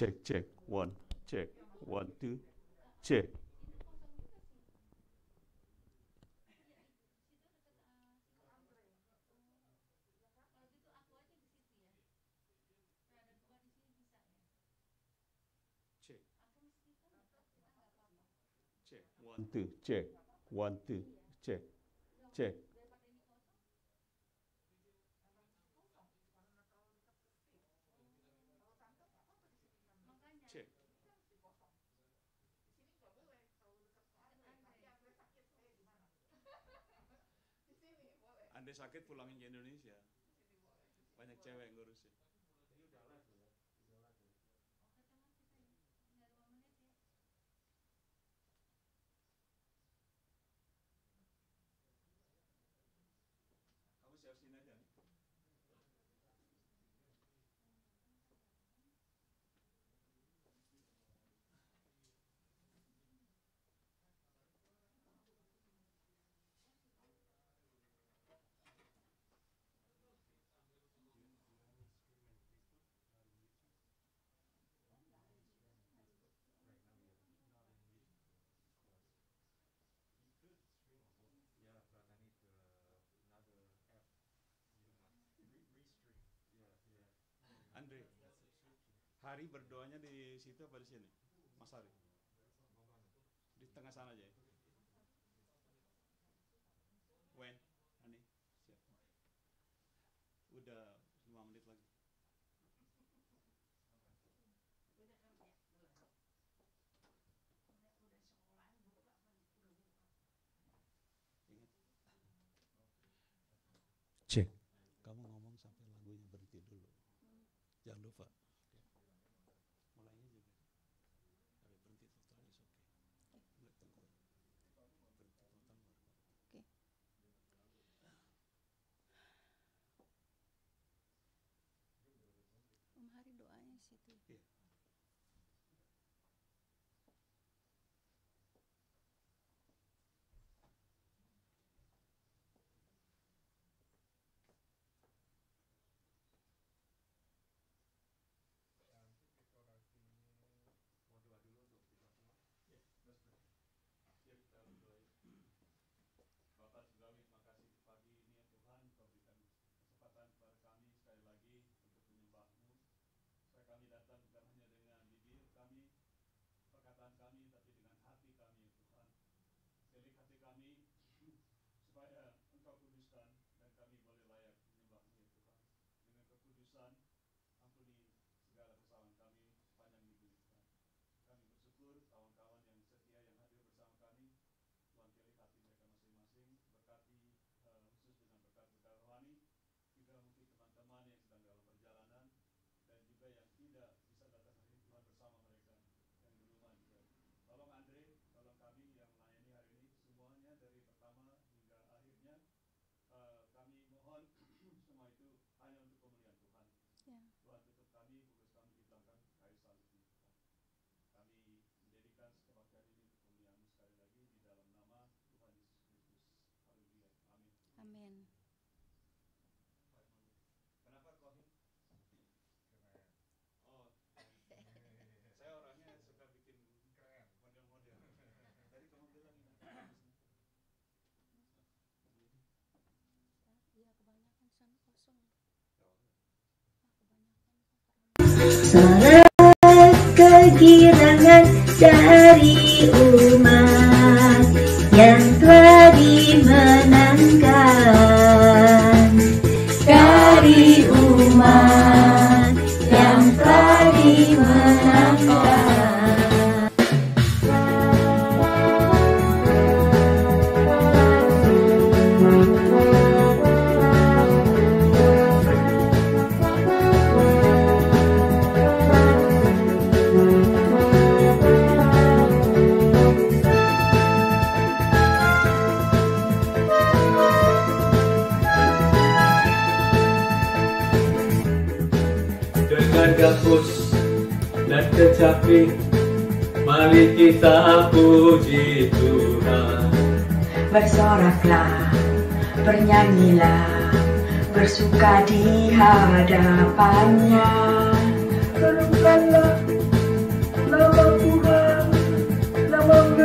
Cek, cek, one, cek, one, two, cek. Cek, cek, one, two, cek, one, two, cek, cek. Cek. Andai sakit pulangin ke Indonesia. Banyak cewek yang ngurusin. Kamu siap sini aja nih. Andre, Hari berdoanya di situ apa di sini? Mas Hari? Di tengah sana aja ya? When? Ani? Siap. Udah 5 menit lagi. Ingat. Cek. Kamu ngomong sampai lagunya berhenti dulu. Jangan lupa. Mulainya juga. Dari berhenti total is oke. Nggak tunggu. Berhenti total baru. Oke. Om Hari doanya situ. Iya. Bapak Surgawi, terima kasih pagi ini ya Tuhan, Kau berikan kesempatan kepada kami sekali lagi untuk menyembah-Mu. Supaya kami datang bukan hanya dengan bibir kami, perkataan kami, tapi dengan hati kami ya Tuhan. Selik hati kami, supaya Engkau kuduskan dan kami boleh layak menyembah-Mu ya Tuhan. Dengan kekudusan, ampuni segala kesalahan kami sepanjang minggu ini Tuhan. Kami bersyukur kawan-kawan yang setia yang hadir bersama kami. Tuhan pilih hati mereka masing-masing, berkati khusus dengan berkat-berkat rohani, juga mungkin teman-teman yang sedang dalam perjalanan, dan juga yang tidak bisa datang hari ini Tuhan bersama mereka, yang di rumah juga. Tolong Andre, tolong kami yang melayani hari ini, semuanya dari pertama hingga akhirnya, kami mohon semua itu hanya untuk kemuliaan Tuhan. Ya. Tuhan tutup kami, fokus kami di belakang kayu salib ini Tuhan. Kami menjadikan kebaktian ini untuk kemuliaan-Mu sekali lagi di dalam nama Tuhan Yesus Kristus. Haleluya. Amin. Amin. Kenapa Kohim? Oh, saya orangnya suka bikin keren, model-model. Tadi kamu bilang ini. Iya, kebanyakan sana kosong. Kebanyakan. Salat kegirangan dari umat yang telah dimenangkan, dari umat yang telah dimenangkan. Dengan gambus dan kecapi, mari kita puji Tuhan. Bersoraklah, bernyanyilah, bersuka di hadapannya. Renungkanlah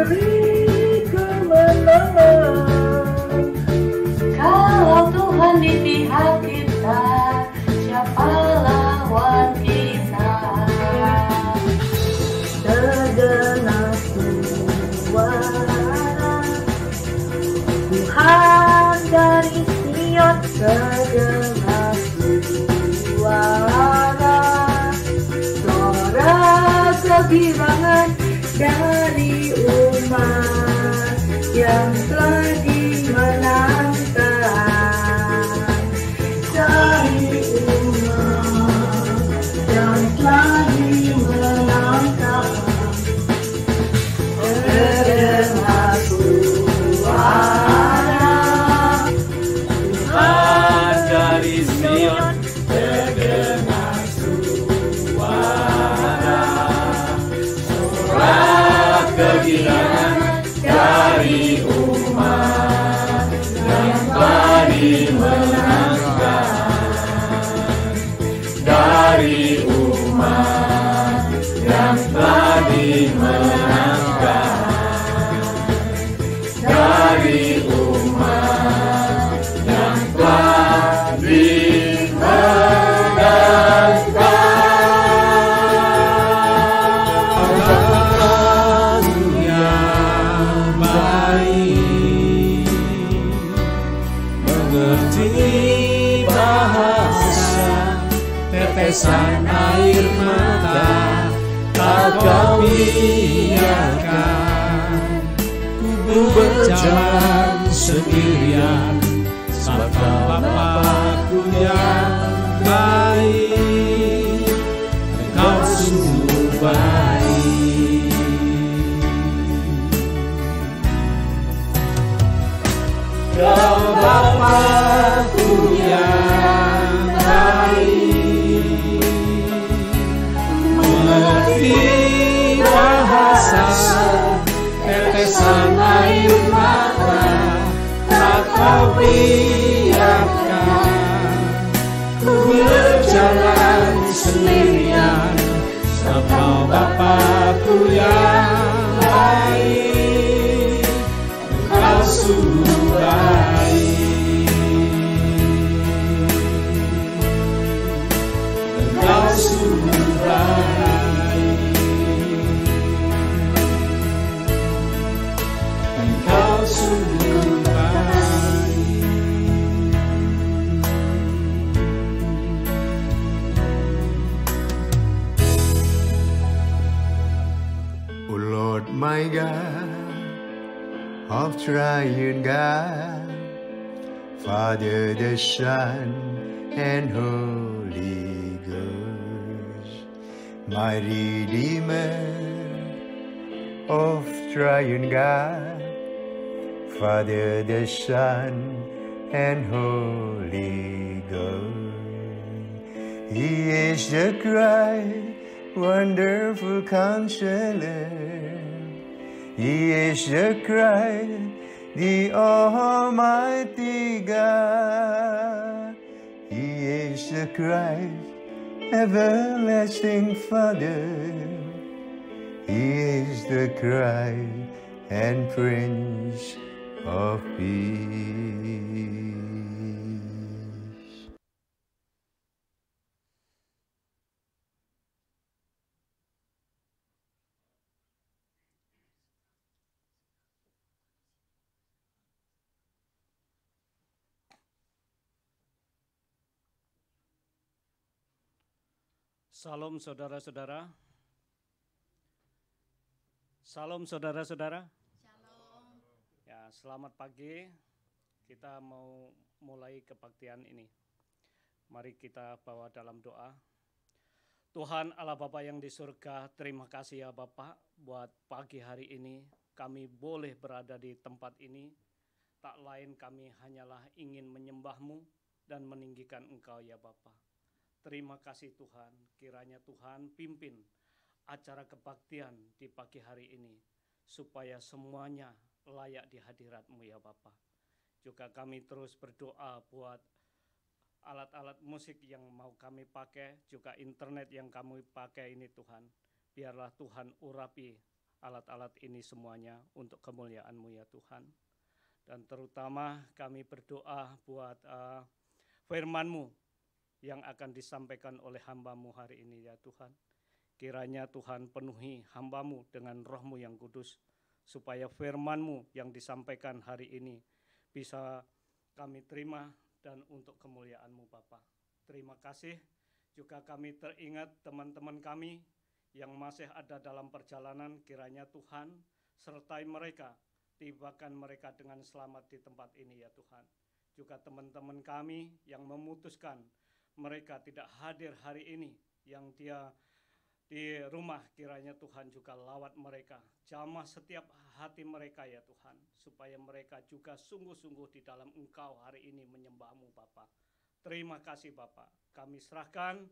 beri kemenangan. Kalau Tuhan di pihak kita, siapa lawan kita? Terdengar suara Tuhan dari Sion, terdengar suara kegirangan dari umat yang telah dimenangkan, dari umat yang telah dimenangkan. Terdengar suara Tuhan dari Sion, terdengar kegirangan dari umat yang telah dimenangkan, dari umat yang telah dimenangkan, dari umat yang telah tetesan air mata tak kau biarkan ku berjalan sendirian, sebab Bapa-Ku yang baik, Engkau sungguh baik. Kau Bapa-Ku yang baik, mengerti bahasa tetesan air mata tak kau biarkan ku berjalan sendirian, sebab Bapa-Ku yang baik, Engkau sungguh baik, Engkau sungguh baik, Engkau sungguh baik. Oh Lord my God, of triune God, Father, the Son, and Holy Ghost, my Redeemer, of triune God, Father, the Son, and Holy Ghost. He is the Christ, wonderful Counselor. He is the Christ, the Almighty God. He is the Christ, everlasting Father. He is the Christ and Prince of Peace. Salam saudara-saudara. Salam saudara-saudara. Shalom. Ya, selamat pagi. Kita mau mulai kebaktian ini. Mari kita bawa dalam doa. Tuhan Allah Bapa yang di surga, terima kasih ya Bapa buat pagi hari ini kami boleh berada di tempat ini. Tak lain kami hanyalah ingin menyembah-Mu dan meninggikan Engkau ya Bapa. Terima kasih Tuhan, kiranya Tuhan pimpin acara kebaktian di pagi hari ini, supaya semuanya layak di hadirat-Mu ya Bapa. Juga kami terus berdoa buat alat-alat musik yang mau kami pakai, juga internet yang kami pakai ini Tuhan. Biarlah Tuhan urapi alat-alat ini semuanya untuk kemuliaan-Mu ya Tuhan. Dan terutama kami berdoa buat firman-Mu yang akan disampaikan oleh hamba-Mu hari ini ya Tuhan. Kiranya Tuhan penuhi hamba-Mu dengan Roh-Mu yang kudus, supaya firman-Mu yang disampaikan hari ini bisa kami terima dan untuk kemuliaan-Mu Bapa. Terima kasih. Juga kami teringat teman-teman kami yang masih ada dalam perjalanan, kiranya Tuhan sertai mereka, tibakan mereka dengan selamat di tempat ini ya Tuhan. Juga teman-teman kami yang memutuskan mereka tidak hadir hari ini, yang dia di rumah, kiranya Tuhan juga lawat mereka, jamah setiap hati mereka ya Tuhan, supaya mereka juga sungguh-sungguh di dalam Engkau hari ini menyembah-Mu Bapa. Terima kasih Bapa. Kami serahkan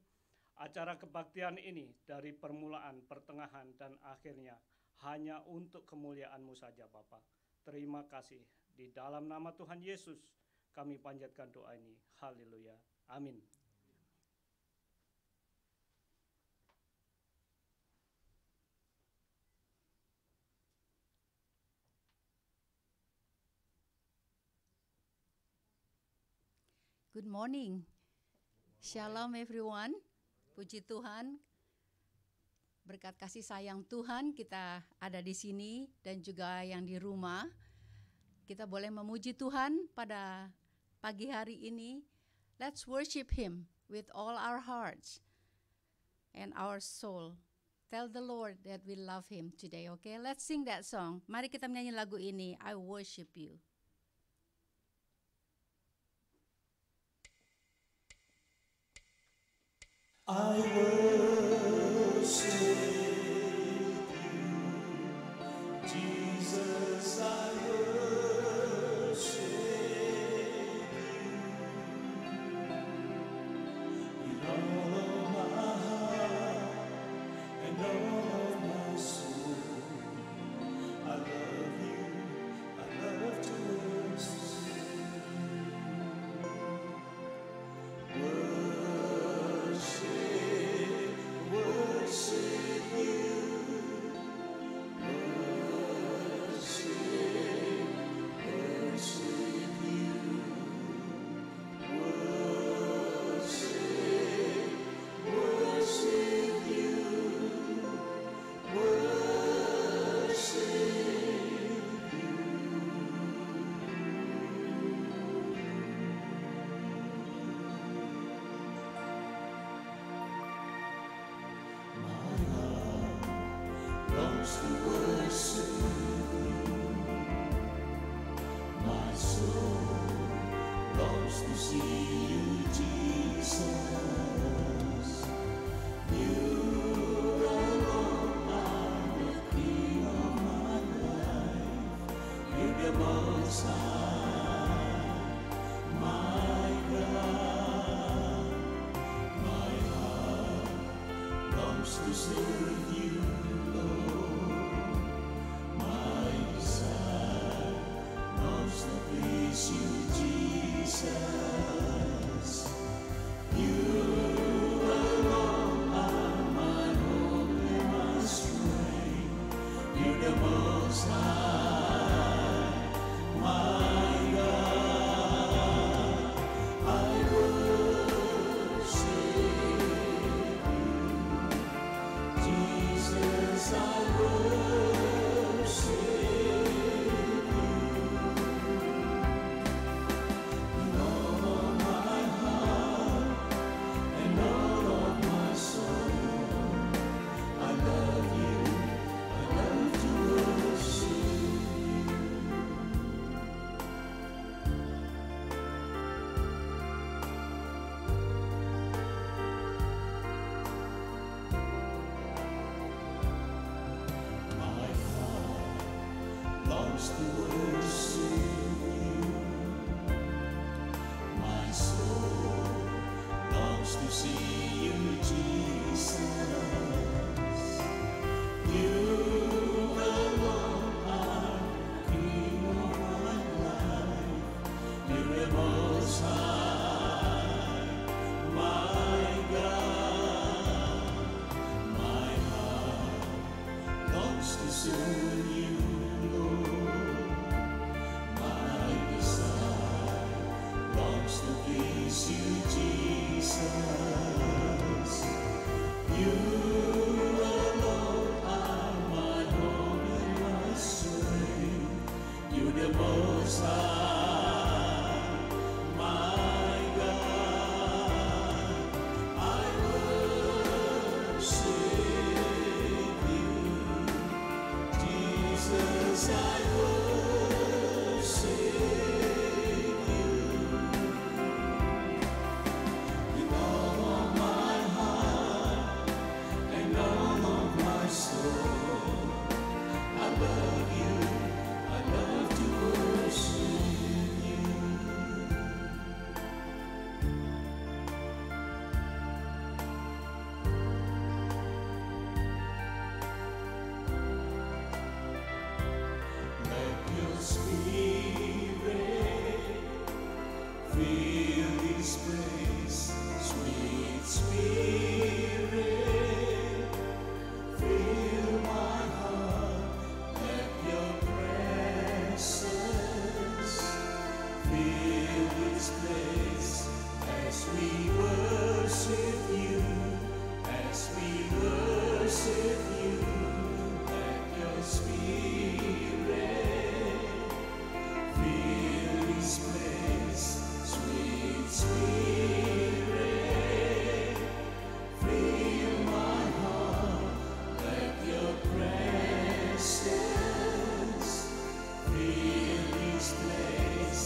acara kebaktian ini dari permulaan, pertengahan, dan akhirnya hanya untuk kemuliaan-Mu saja Bapa. Terima kasih. Di dalam nama Tuhan Yesus kami panjatkan doa ini. Haleluya. Amin. Good morning. Shalom everyone. Puji Tuhan. Berkat kasih sayang Tuhan kita ada di sini dan juga yang di rumah. Kita boleh memuji Tuhan pada pagi hari ini. Let's worship Him with all our hearts and our soul. Tell the Lord that we love Him today, okay? Let's sing that song. Mari kita menyanyi lagu ini, I worship you. I worship you, Jesus, I worship you. With all of my heart and all of my soul, I love you, I love to worship you. Soon Most High, my God, I worship you. Jesus, I worship you. With all of my heart and all of my soul, I love you. I love to worship you. Let your spirit fill this place, sweet spirit, fill my heart. Let your presence fill this place as we worship you, as we worship you. Let your spirit fill this place, sweet spirit, fill my heart. Let your presence fill this place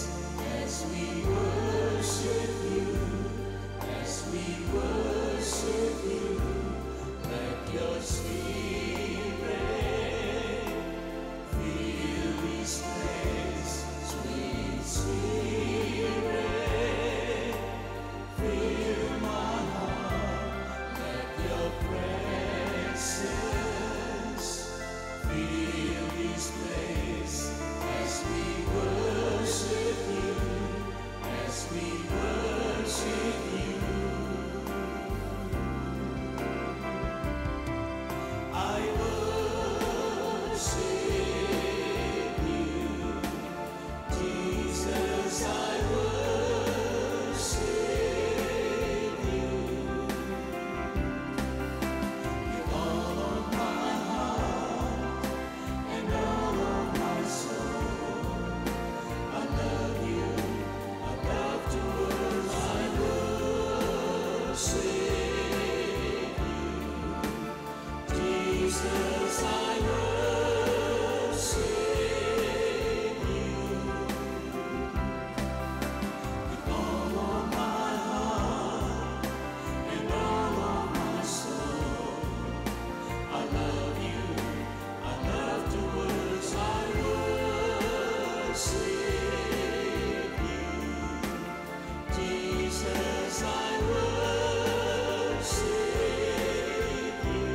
as we worship you, as we worship you. Let your spirit fill this place, sweet spirit, fill my heart. Let your presence fill this place as we worship you, as we worship you. I worship you, Jesus, I worship you. With all of my heart and all of my soul, I love you. I love to worship you. Jesus, I worship you. With all of my heart and all of my soul, I love you. I love to worship you. Jesus, I worship you.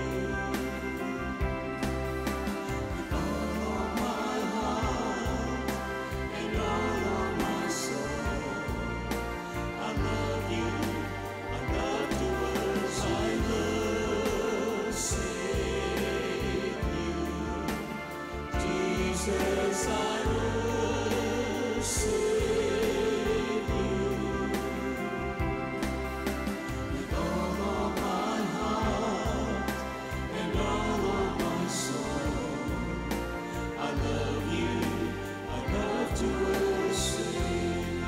With all of my heart and all of my soul, I love you. I love to worship you. Jesus, I worship you. With all of my heart and all of my soul, I love you. I love to worship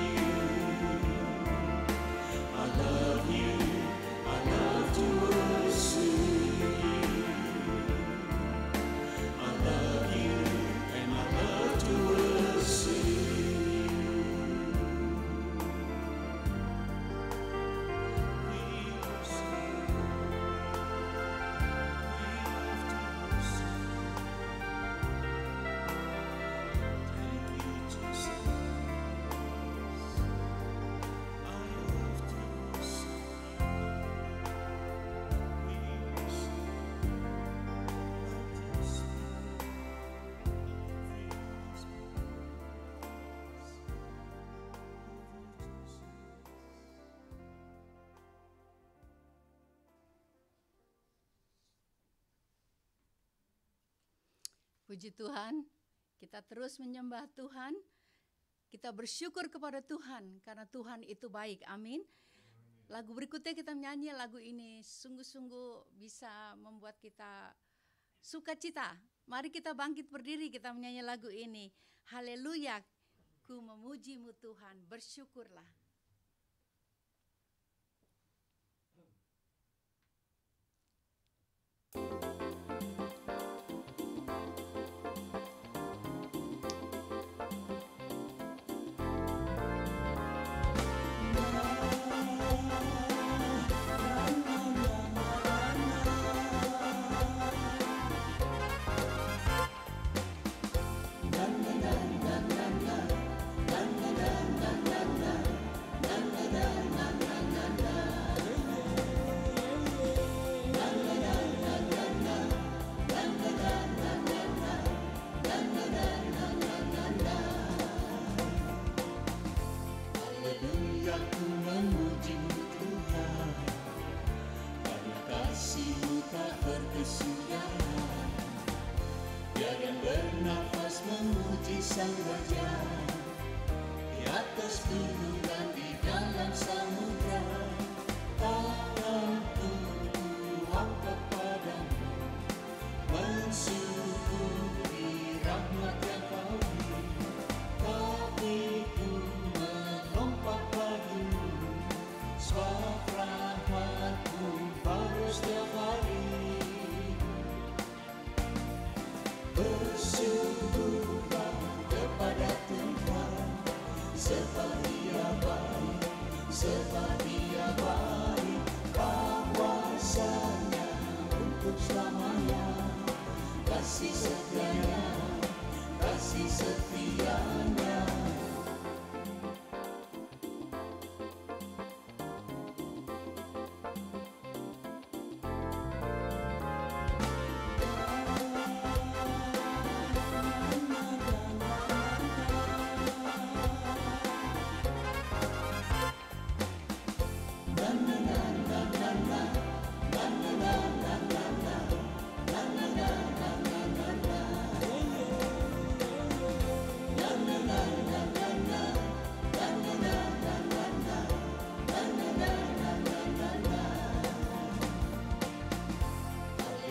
you. I love you. I love to worship you. I love you, and I love to worship you. We worship you. We love to worship you. Thank you, Jesus. I love to worship you. We worship you. Let your spirit fill this Puji Tuhan, kita terus menyembah Tuhan. Kita bersyukur kepada Tuhan karena Tuhan itu baik. Amin. Lagu berikutnya kita menyanyi lagu ini sungguh-sungguh bisa membuat kita sukacita. Mari kita bangkit berdiri, kita menyanyi lagu ini. Haleluya. Ku memuji-Mu Tuhan, bersyukurlah. Haleluya, ku memuji-Mu Tuhan, karena kasih-Mu tak berkesudahan. Biarkan bernafas memuji Sang Raja, di atas gunung dan di dalam samudra. Tanganku angkat padamu, mensyukuri rahmat yang Kau beri. Kakiku melompat padamu, sebab rahmat-Mu baru setiap hari. Bersyukurlah kepada Tuhan, sebab Dia baik, sebab Dia baik. Kuasanya untuk selamanya, kasih setianya, kasih setianya.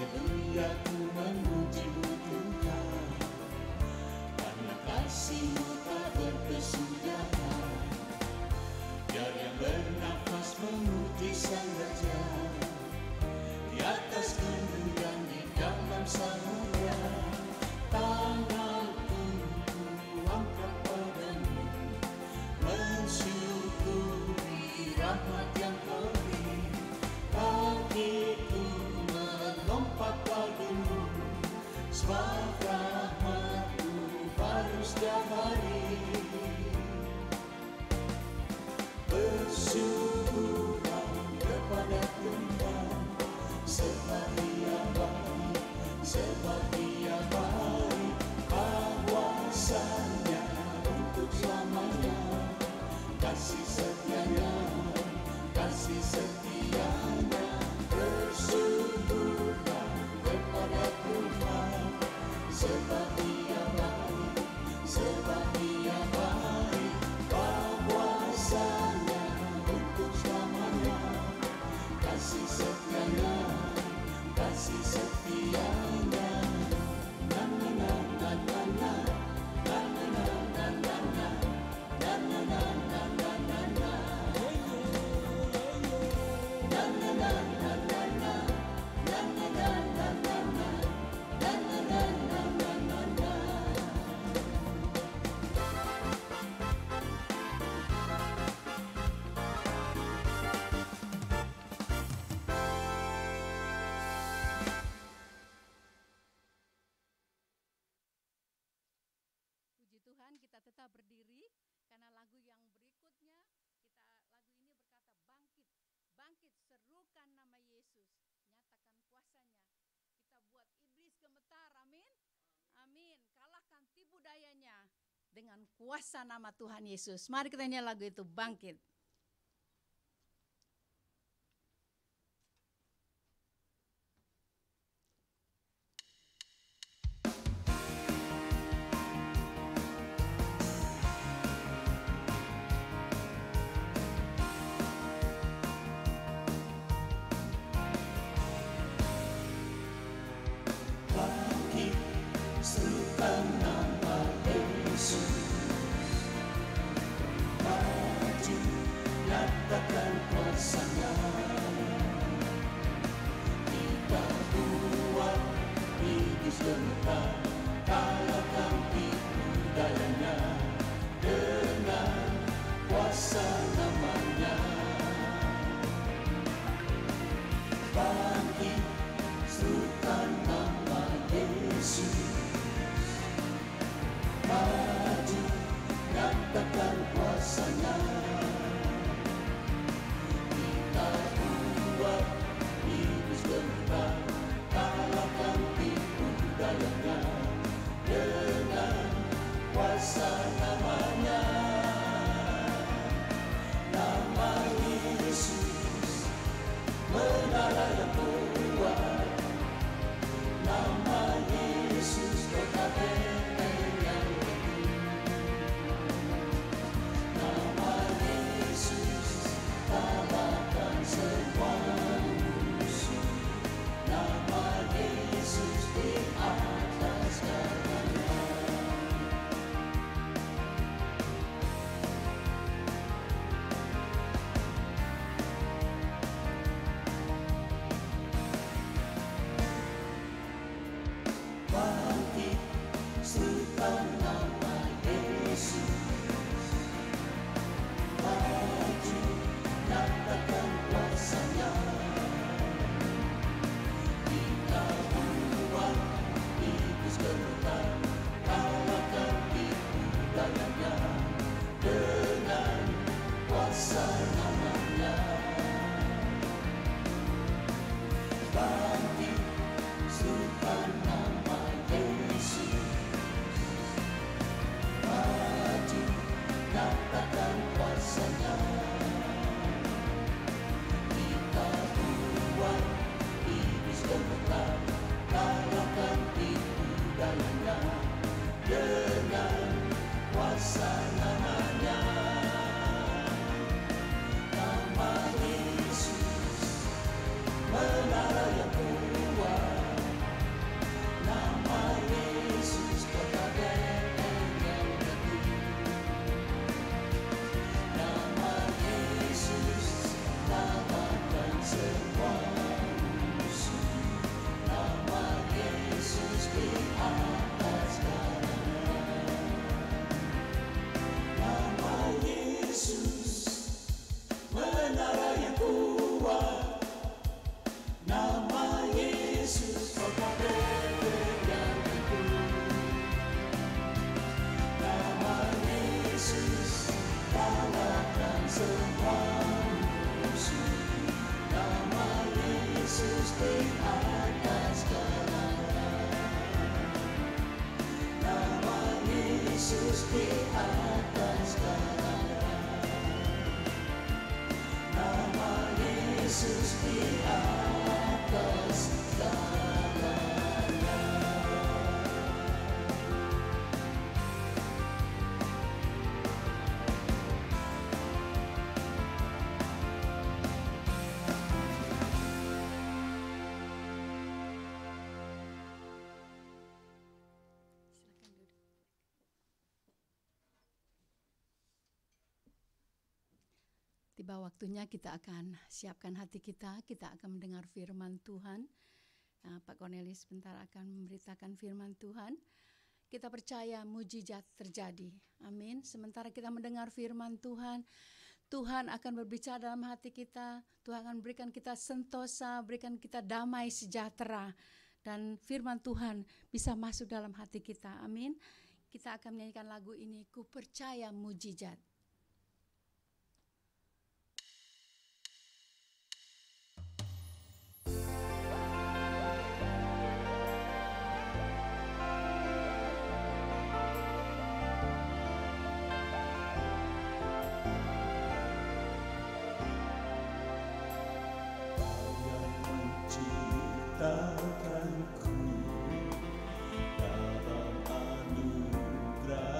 Haleluya, ku memuji-Mu Tuhan, karena kasih-Mu tak berkesudahan. Biar yang bernafas memuji Sang Raja, di atas gunung dan di dalam samudra. Tanganku angkat padamu, mensyukuri rahmat yang Kau beri. Kakiku melompat padamu, sebab rahmat-Mu baru setiap hari. Bersyukurlah kepada Tuhan, sebab Dia baik, sebab Dia baik. Kuasanya untuk selamanya, kasih setianya, kasih setianya. Bersyukurlah kepada Tuhan, sebab Dia baik, sebab Dia baik. Kuasanya untuk selamanya, kasih setianya, kasih setianya. Na na na na na na, na na na na na na, na na na na na na na. Na na na na na na, na na na na na na, na na na na na na na. Puji Tuhan, kita tetap berdiri karena lagu yang berikutnya lagu ini berkata bangkit, bangkit, serukan nama Yesus, nyatakan kuasanya. Kita buat iblis gemetar, amin. Amin. Kalahkan tipu dayanya dengan kuasa nama Tuhan Yesus. Mari kita nyanyi lagu itu, bangkit. Bangkit, serukan nama Yesus. kuasanya. Kita buat iblis gemetar, kalahkan tipu dayanya dengan kuasa namanya. Bangkit, serukan nama Yesus. Maju, nyatakan kuasanya. Kita buat iblis gemetar, kalahkan tipu dayanya dengan kuasa namanya. Nama Yesus, menara yang kuat. Nama Yesus, kota benteng yang teguh. Nama Yesus, kalahkan semua musuh. Nama Yesus di atas segalanya. Bangkit, serukan nama Yesus. Maju, nyatakan kuasanya. Kita buat iblis gemetar, kalahkan tipu dayanya dengan kuasa namanya. Bangkit, serukan nama Yesus. Maju, nyatakan kuasanya. Kita buat iblis gemetar, kalahkan tipu dayanya dengan kuasa namanya. Nama Yesus, menara yang kuat. Nama Yesus, kota benteng yang teguh. Nama Yesus, kalahkan semua musuh. Nama Yesus di atas segalanya. Nama Yesus, menara yang kuat. Nama Yesus, kota benteng yang teguh. Nama Yesus, kalahkan semua musuh. Nama Yesus di atas segalanya. Nama Yesus di atas segalanya. Nama Yesus di atas segalanya. Tiba waktunya kita akan siapkan hati kita akan mendengar firman Tuhan. Pak Cornelis sebentar akan memberitakan firman Tuhan. Kita percaya mujizat terjadi. Amin. Sementara kita mendengar firman Tuhan, Tuhan akan berbicara dalam hati kita. Tuhan akan berikan kita sentosa, berikan kita damai sejahtera. Dan firman Tuhan bisa masuk dalam hati kita. Amin. Kita akan menyanyikan lagu ini, Ku Percaya Mujizat. Menciptakanku dalam anugerah-Mu.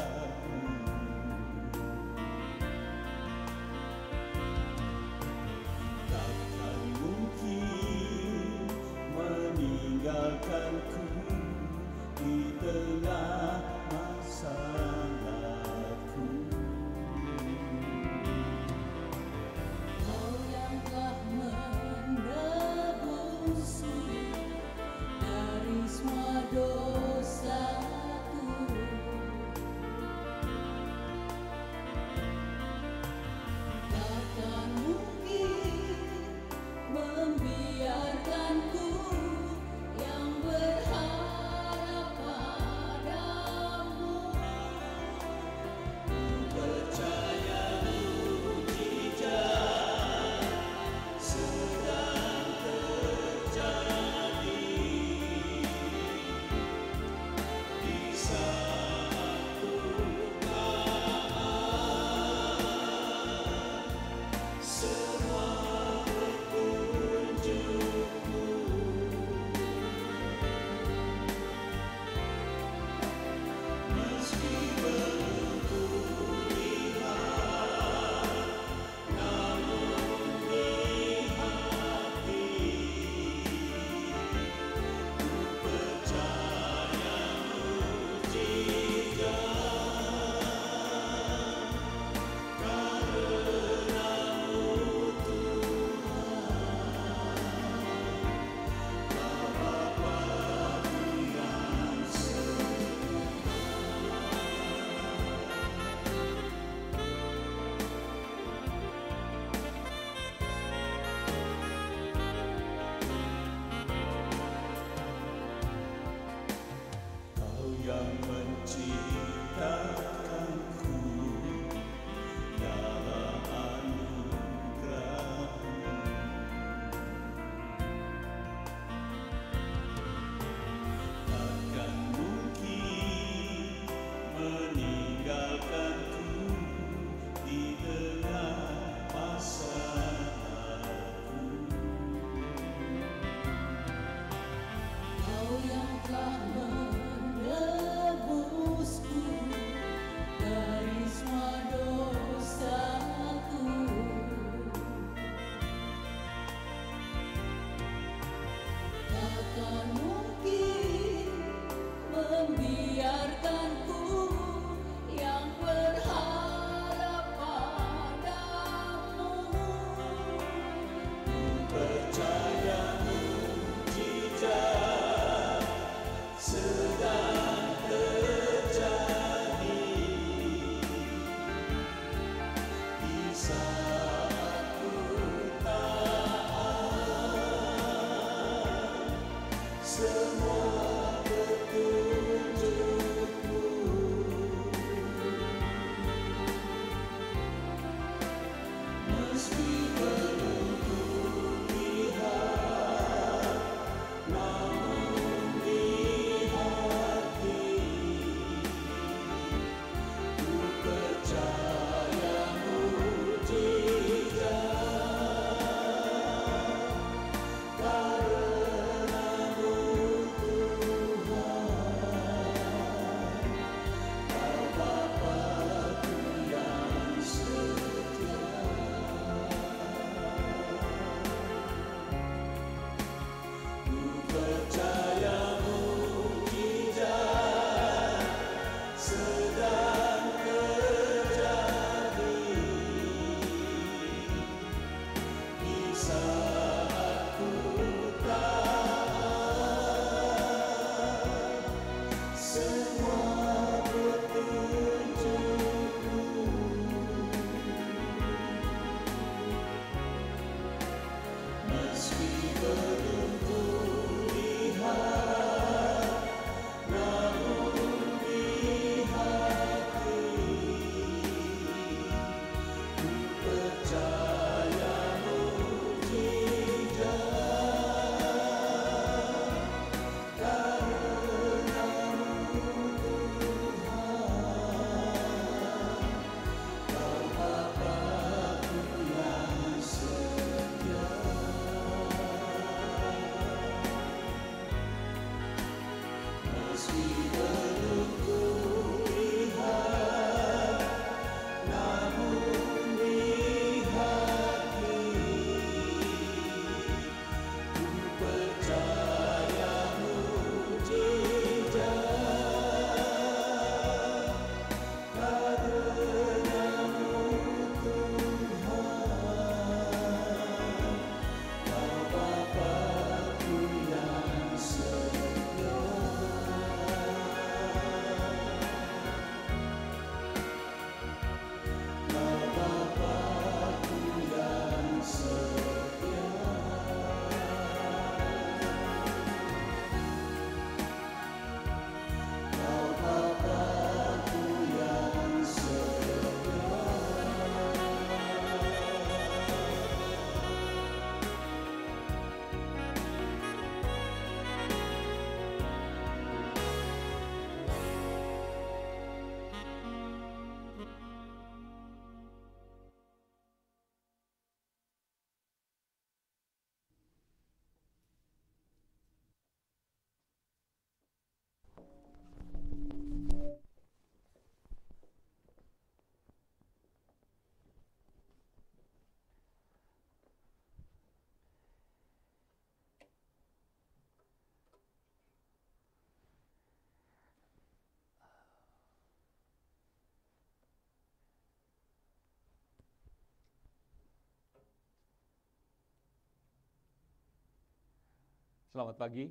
Selamat pagi.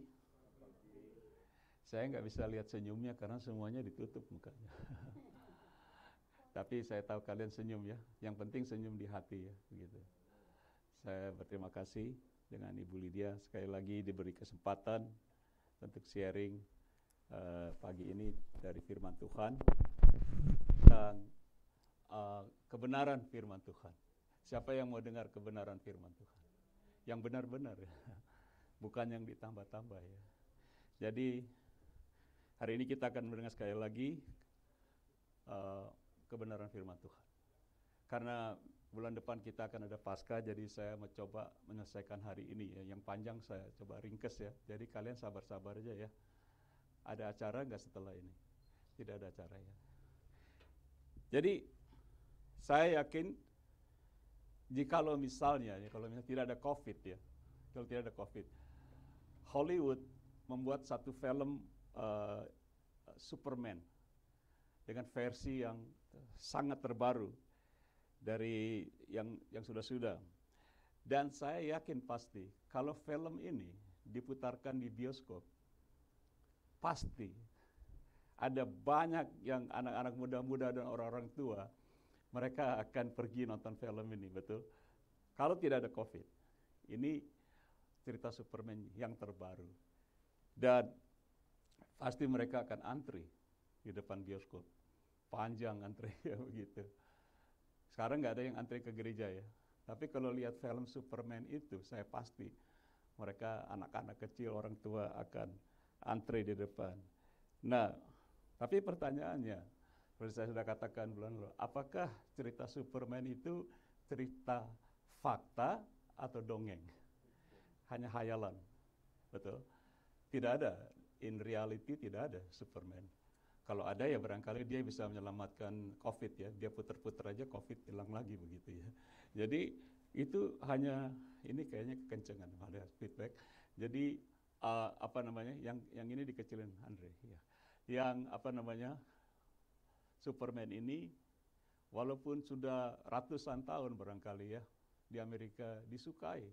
Saya nggak bisa lihat senyumnya karena semuanya ditutup mukanya. Tapi saya tahu kalian senyum ya. Yang penting senyum di hati ya, begitu. Saya berterima kasih dengan Ibu Lydia sekali lagi diberi kesempatan untuk sharing pagi ini dari firman Tuhan tentang kebenaran firman Tuhan. Siapa yang mau dengar kebenaran firman Tuhan? Yang benar-benar ya. Bukan yang ditambah-tambah ya. Jadi hari ini kita akan mendengar sekali lagi kebenaran firman Tuhan. Karena bulan depan kita akan ada Paskah, jadi saya mencoba menyelesaikan hari ini ya. Yang panjang saya coba ringkes ya. Jadi kalian sabar-sabar aja ya. Ada acara nggak setelah ini? Tidak ada acara ya. Jadi saya yakin jikalau misalnya tidak ada COVID ya, kalau tidak ada COVID, Hollywood membuat satu film Superman dengan versi yang sangat terbaru dari yang sudah-sudah. Dan saya yakin pasti kalau film ini diputarkan di bioskop, pasti ada banyak yang anak-anak muda-muda dan orang-orang tua, mereka akan pergi nonton film ini, betul? Kalau tidak ada COVID, ini cerita Superman yang terbaru. Dan pasti mereka akan antri di depan bioskop. Panjang antri ya begitu. Sekarang nggak ada yang antri ke gereja ya. Tapi kalau lihat film Superman itu, saya pasti mereka anak-anak kecil, orang tua akan antri di depan. Nah, tapi pertanyaannya, seperti saya sudah katakan bulan lalu, apakah cerita Superman itu cerita fakta atau dongeng? Hanya hayalan, betul? Tidak ada, in reality tidak ada Superman. Kalau ada ya barangkali dia bisa menyelamatkan COVID ya, dia puter-puter aja COVID hilang lagi begitu ya. Jadi itu hanya, ini kayaknya kekencengan, ada feedback. Jadi yang ini dikecilin Andre ya. Yang Superman ini walaupun sudah ratusan tahun barangkali ya di Amerika disukai,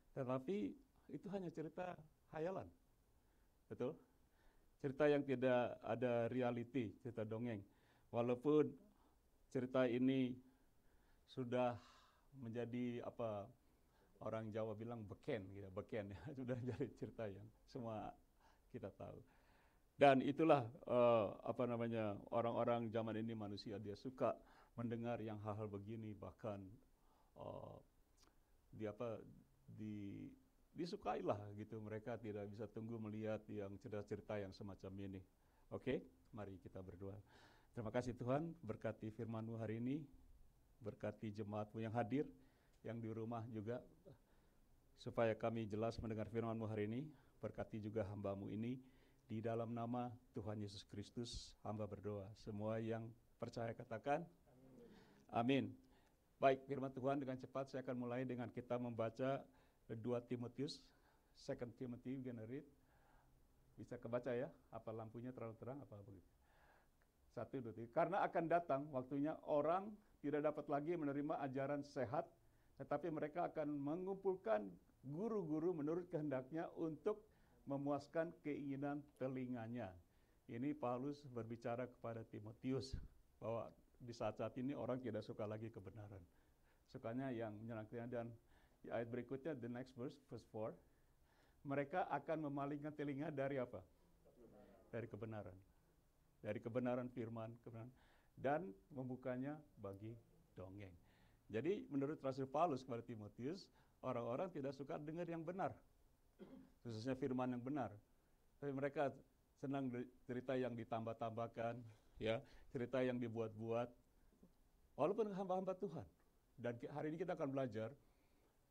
tetapi itu hanya cerita hayalan, betul? Cerita yang tidak ada reality, cerita dongeng. Walaupun cerita ini sudah menjadi orang Jawa bilang beken ya, sudah jadi cerita yang semua kita tahu. Dan itulah orang-orang zaman ini manusia, dia suka mendengar yang hal-hal begini, bahkan disukailah gitu. Mereka tidak bisa tunggu melihat yang cerita-cerita yang semacam ini. Oke, mari kita berdoa. Terima kasih Tuhan, berkati firman-Mu hari ini, berkati jemaat-Mu yang hadir, yang di rumah juga, supaya kami jelas mendengar firman-Mu hari ini. Berkati juga hamba-Mu ini. Di dalam nama Tuhan Yesus Kristus, hamba berdoa. Semua yang percaya katakan, amin. Baik, firman Tuhan dengan cepat saya akan mulai dengan kita membaca 2 Timotius, 2 Timothy, you can read. Bisa kebaca ya, apa lampunya terlalu terang, apa begitu. 1, 2, 3. Karena akan datang waktunya orang tidak dapat lagi menerima ajaran sehat, tetapi mereka akan mengumpulkan guru-guru menurut kehendaknya untuk memuaskan keinginan telinganya. Ini Paulus berbicara kepada Timotius bahwa di saat-saat ini orang tidak suka lagi kebenaran. Sukanya yang menyenangkan. Dan di ayat berikutnya, the next verse 4, mereka akan memalingkan telinga dari apa? Dari kebenaran. Dari kebenaran firman, dan membukanya bagi dongeng. Jadi menurut Rasul Paulus kepada Timotius, orang-orang tidak suka dengar yang benar, khususnya firman yang benar. Tapi mereka senang cerita yang ditambah-tambahkan, ya, cerita yang dibuat-buat. Walaupun hamba-hamba Tuhan. Dan hari ini kita akan belajar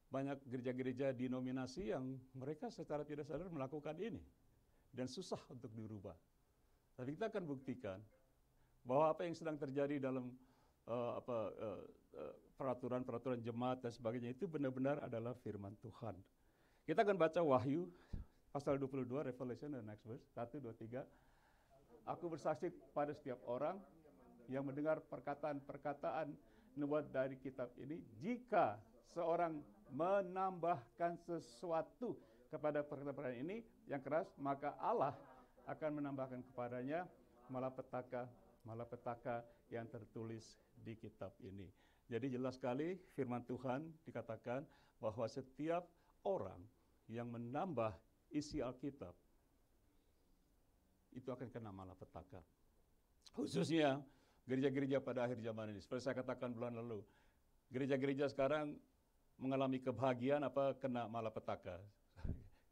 banyak gereja-gereja denominasi yang mereka secara tidak sadar melakukan ini dan susah untuk dirubah. Tapi kita akan buktikan bahwa apa yang sedang terjadi dalam peraturan-peraturan jemaat dan sebagainya itu benar-benar adalah firman Tuhan. Kita akan baca Wahyu pasal 22, Revelation, the next verse, 1, 2, 3. Aku bersaksi pada setiap orang yang mendengar perkataan-perkataan nubuat dari kitab ini, jika seorang menambahkan sesuatu kepada perkataan ini yang keras, maka Allah akan menambahkan kepadanya malapetaka yang tertulis di kitab ini. Jadi jelas sekali firman Tuhan dikatakan bahwa setiap orang yang menambah isi Alkitab itu akan kena malapetaka. Khususnya gereja-gereja pada akhir zaman ini. Seperti saya katakan bulan lalu, gereja-gereja sekarang mengalami kebahagiaan apa kena malapetaka.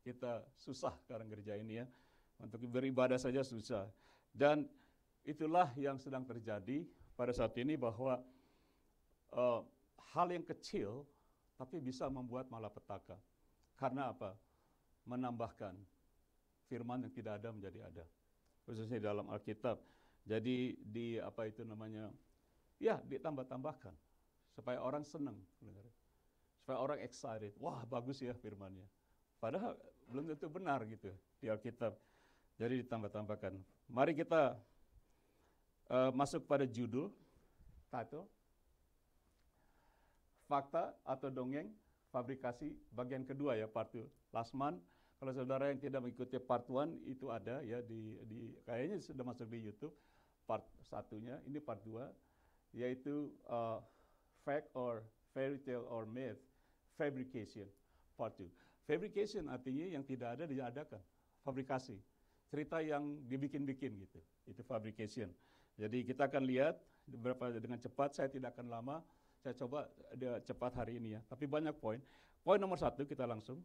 Kita susah sekarang gereja ini ya. Untuk beribadah saja susah. Dan itulah yang sedang terjadi pada saat ini bahwa hal yang kecil tapi bisa membuat malapetaka. Karena apa? Menambahkan firman yang tidak ada menjadi ada. Khususnya dalam Alkitab. Jadi ditambah-tambahkan supaya orang senang, supaya orang excited. Wah, bagus ya firmannya. Padahal belum tentu benar gitu di Alkitab. Jadi ditambah-tambahkan. Mari kita masuk pada judul, title, fakta atau dongeng fabrikasi bagian kedua ya, part 2. Last month, kalau saudara yang tidak mengikuti part 1 itu ada ya di kayaknya sudah masuk di YouTube. Part 1-nya, ini part 2, yaitu fact or fairy tale or myth fabrication, part 2. Fabrication artinya yang tidak ada diadakan, fabrikasi, cerita yang dibikin-bikin gitu, itu fabrication. Jadi kita akan lihat beberapa dengan cepat, saya tidak akan lama, saya coba cepat hari ini ya, tapi banyak poin. Poin nomor 1 kita langsung,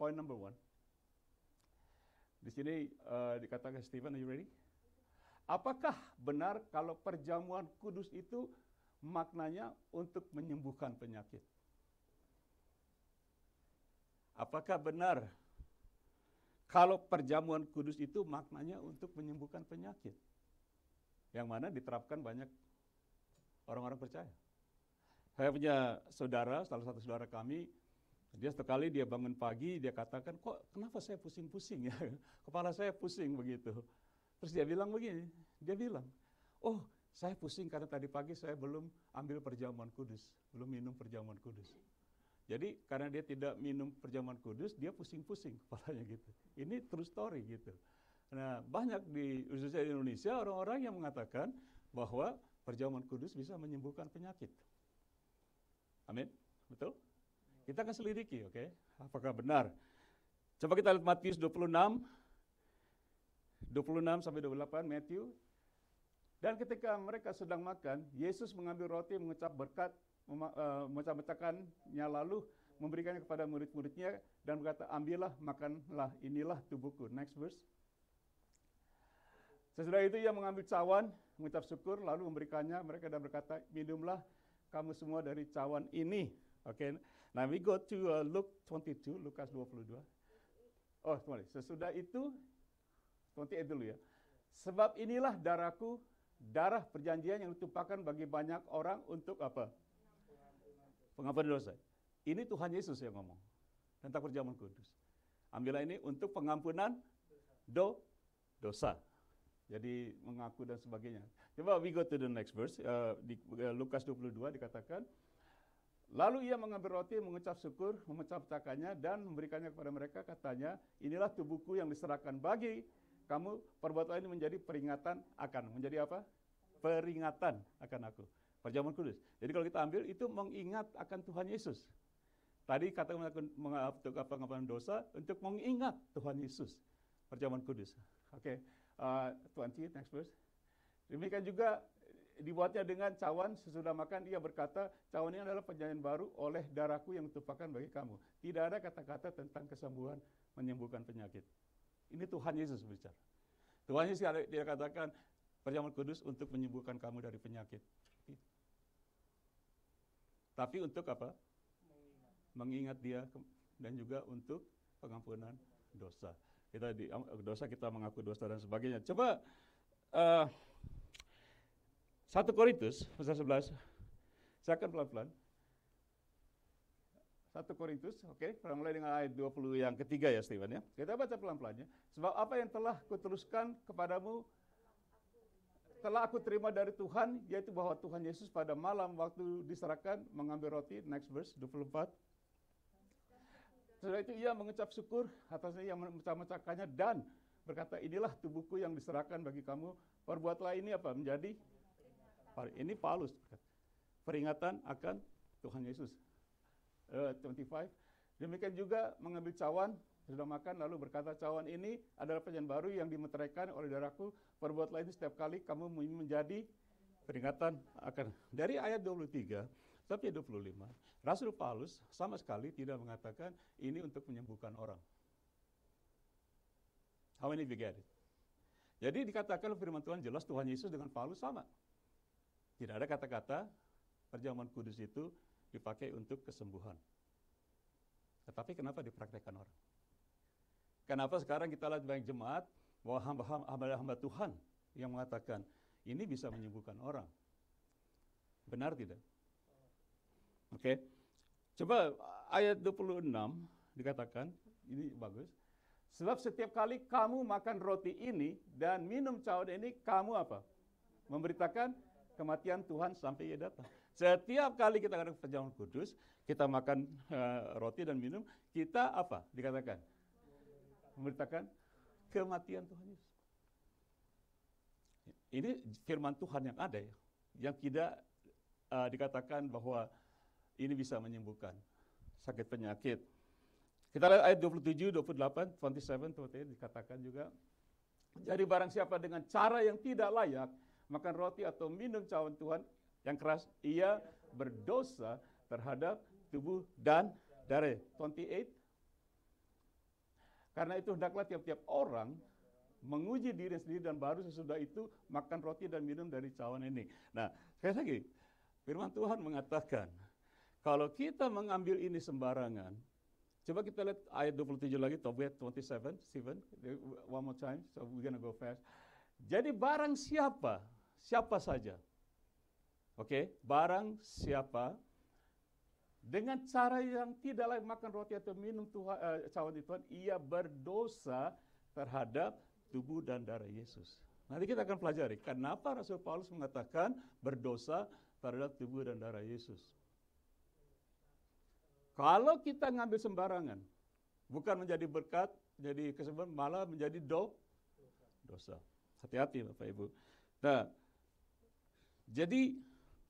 point number 1. Di sini dikatakan, Stephen, are you ready? Apakah benar kalau perjamuan kudus itu maknanya untuk menyembuhkan penyakit? Apakah benar kalau perjamuan kudus itu maknanya untuk menyembuhkan penyakit? Yang mana diterapkan banyak orang-orang percaya. Saya punya saudara, salah satu saudara kami, dia sekali dia bangun pagi, dia katakan, kok kenapa saya pusing-pusing ya? Kepala saya pusing begitu. Terus dia bilang begini, dia bilang, oh saya pusing karena tadi pagi saya belum ambil perjamuan kudus, belum minum perjamuan kudus. Jadi karena dia tidak minum perjamuan kudus, dia pusing-pusing kepalanya gitu. Ini true story gitu. Nah banyak khususnya di Indonesia orang-orang yang mengatakan bahwa perjamuan kudus bisa menyembuhkan penyakit. Amin, betul? Kita akan selidiki, oke? Apakah benar? Coba kita lihat Matius 26 sampai 28, Matthew. Dan ketika mereka sedang makan, Yesus mengambil roti, mengucap berkat, memecah-mecahkannya, lalu memberikannya kepada murid-muridnya dan berkata, ambillah, makanlah, inilah tubuhku. Next verse. Sesudah itu ia mengambil cawan, mengucap syukur, lalu memberikannya mereka dan berkata, minumlah kamu semua dari cawan ini. Oke. Now we go to Luke 22, Lukas 22. Oh, sorry. Sesudah itu 28 dulu ya. Sebab inilah darahku, darah perjanjian yang ditumpahkan bagi banyak orang untuk apa? Pengampunan dosa. Ini Tuhan Yesus yang ngomong tentang perjamuan kudus. Ambillah ini untuk pengampunan dosa. Jadi mengaku dan sebagainya. Coba we go to the next verse. Di Lukas 22 dikatakan, lalu ia mengambil roti, mengucap syukur, memecah-pecahkannya dan memberikannya kepada mereka, katanya, inilah tubuhku yang diserahkan bagi kamu, perbuatan ini menjadi peringatan akan. Menjadi apa? Peringatan akan aku. Perjamuan kudus. Jadi kalau kita ambil, itu mengingat akan Tuhan Yesus. Tadi kata untuk pengampunan dosa, untuk mengingat Tuhan Yesus. Perjamuan kudus. Oke. 20, next verse. Demikian juga dibuatnya dengan cawan, sesudah makan ia berkata, cawan ini adalah perjanjian baru oleh darahku yang ditumpahkan bagi kamu. Tidak ada kata-kata tentang kesembuhan, menyembuhkan penyakit. Ini Tuhan Yesus bicara. Tuhan Yesus dia katakan, perjamuan kudus untuk menyembuhkan kamu dari penyakit. Tapi untuk apa? Mengingat dia dan juga untuk pengampunan dosa. Dosa kita mengaku dosa dan sebagainya. Coba 1 Korintus pasal 11. Saya akan pelan-pelan. 1 Korintus, oke, mulai dengan ayat 20 yang ketiga ya, Stephen ya. Kita baca pelan-pelannya. Sebab apa yang telah kuteruskan kepadamu telah aku terima dari Tuhan, yaitu bahwa Tuhan Yesus pada malam waktu diserahkan mengambil roti, next verse 24. Setelah itu ia mengucap syukur atasnya, yang memecah-mecahkannya dan berkata, inilah tubuhku yang diserahkan bagi kamu. Perbuatlah ini apa? Menjadi ini Paulus peringatan akan Tuhan Yesus. 25. Demikian juga mengambil cawan, sudah makan lalu berkata, cawan ini adalah perjanjian baru yang dimeteraikan oleh darahku. Perbuatlah ini setiap kali kamu menjadi peringatan akan. Dari ayat 23 sampai 25, Rasul Paulus sama sekali tidak mengatakan ini untuk menyembuhkan orang. How many of you get it? Jadi dikatakan firman Tuhan jelas Tuhan Yesus dengan Paulus sama. Tidak ada kata-kata perjamuan kudus itu dipakai untuk kesembuhan. Tetapi kenapa dipraktekkan orang? Kenapa sekarang kita lihat banyak jemaat bahwa hamba Tuhan yang mengatakan ini bisa menyembuhkan orang? Benar tidak? Oke. Coba ayat 26 dikatakan, ini bagus. Sebab setiap kali kamu makan roti ini dan minum cawan ini, kamu apa? Memberitakan kematian Tuhan sampai ia datang. Setiap kali kita ada perjamuan kudus, kita makan roti dan minum, kita apa? Dikatakan memberitakan kematian Tuhan Yesus. Ini firman Tuhan yang ada ya, yang tidak dikatakan bahwa ini bisa menyembuhkan sakit penyakit. Kita lihat ayat 27, 28, 27, 28 dikatakan juga. Jadi barang siapa dengan cara yang tidak layak makan roti atau minum cawan Tuhan yang keras, ia berdosa terhadap tubuh dan darah. 28. Karena itu hendaklah tiap-tiap orang menguji diri sendiri dan baru sesudah itu makan roti dan minum dari cawan ini. Nah, sekali lagi, firman Tuhan mengatakan, kalau kita mengambil ini sembarangan, coba kita lihat ayat 27 lagi, 27, Stephen, one more time, so we're gonna go fast. Jadi barang siapa saja, oke, barang siapa dengan cara yang tidak layak makan roti atau minum cawan Tuhan, ia berdosa terhadap tubuh dan darah Yesus. Nanti kita akan pelajari kenapa Rasul Paulus mengatakan berdosa terhadap tubuh dan darah Yesus. Kalau kita ngambil sembarangan, bukan menjadi berkat, jadi kesembuhan, malah menjadi dosa. Hati-hati Bapak Ibu. Nah, jadi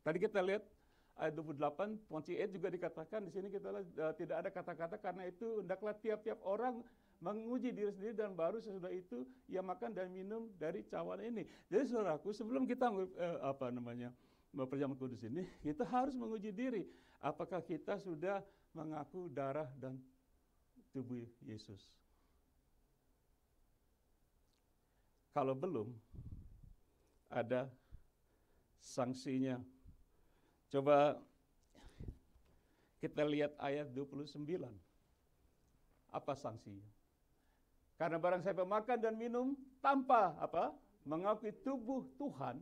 tadi kita lihat ayat 28, 28 juga dikatakan di sini kita lihat tidak ada kata-kata, karena itu hendaklah tiap-tiap orang menguji diri sendiri dan baru sesudah itu ia makan dan minum dari cawan ini. Jadi saudaraku, sebelum kita perjamuan kudus ini, kita harus menguji diri. Apakah kita sudah mengaku darah dan tubuh Yesus? Kalau belum, ada sanksinya. Coba kita lihat ayat 29. Apa sanksinya? Karena barang siapa makan dan minum tanpa mengakui tubuh Tuhan,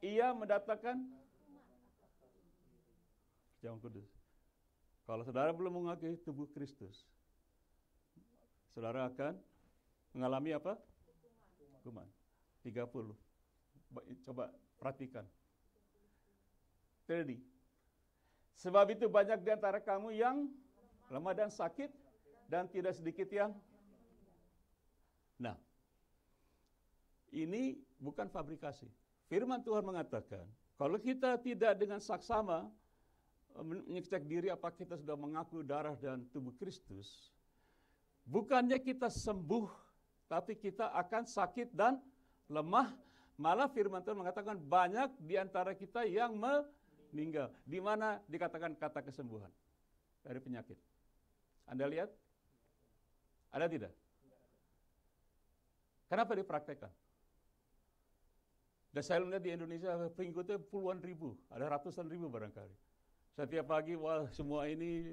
ia mendatangkan perjamuan kudus. Kalau saudara belum mengakui tubuh Kristus, saudara akan mengalami apa? Hukuman. 30. Coba perhatikan. 30. Sebab itu banyak di antara kamu yang lemah dan sakit, dan tidak sedikit yang... Nah, ini bukan fabrikasi. Firman Tuhan mengatakan, kalau kita tidak dengan saksama mengecek diri apa kita sudah mengaku darah dan tubuh Kristus, bukannya kita sembuh, tapi kita akan sakit dan lemah. Malah firman Tuhan mengatakan banyak di antara kita yang meninggal. Di mana dikatakan kata kesembuhan dari penyakit? Anda lihat? Ada tidak? Kenapa dipraktekkan? Dan saya lihat di Indonesia pengikutnya puluhan ribu, ada ratusan ribu barangkali. Setiap pagi, wah semua ini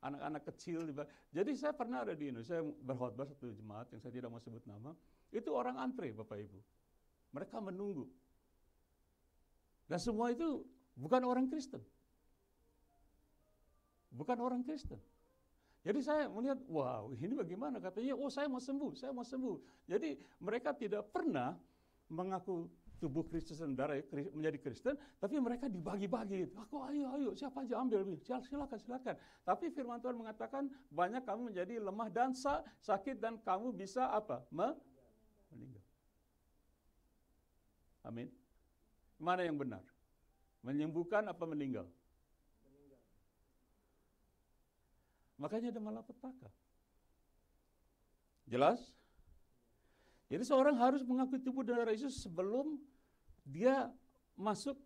anak-anak kecil. Jadi saya pernah ada di Indonesia, saya berkhotbah satu jemaat yang saya tidak mau sebut nama. Itu orang antre Bapak Ibu. Mereka menunggu. Dan semua itu bukan orang Kristen. Bukan orang Kristen. Jadi saya melihat, wow ini bagaimana, katanya, oh saya mau sembuh. Jadi mereka tidak pernah mengaku tubuh Kristus dan darah menjadi Kristen, tapi mereka dibagi-bagi. Aku ayo, siapa aja ambil, silakan. Tapi firman Tuhan mengatakan banyak kamu menjadi lemah dan sakit dan kamu bisa apa? Meninggal. Amin. Mana yang benar? Menyembuhkan apa meninggal? Makanya ada malapetaka. Jelas? Jadi seorang harus mengakui tubuh dan darah Yesus sebelum dia masuk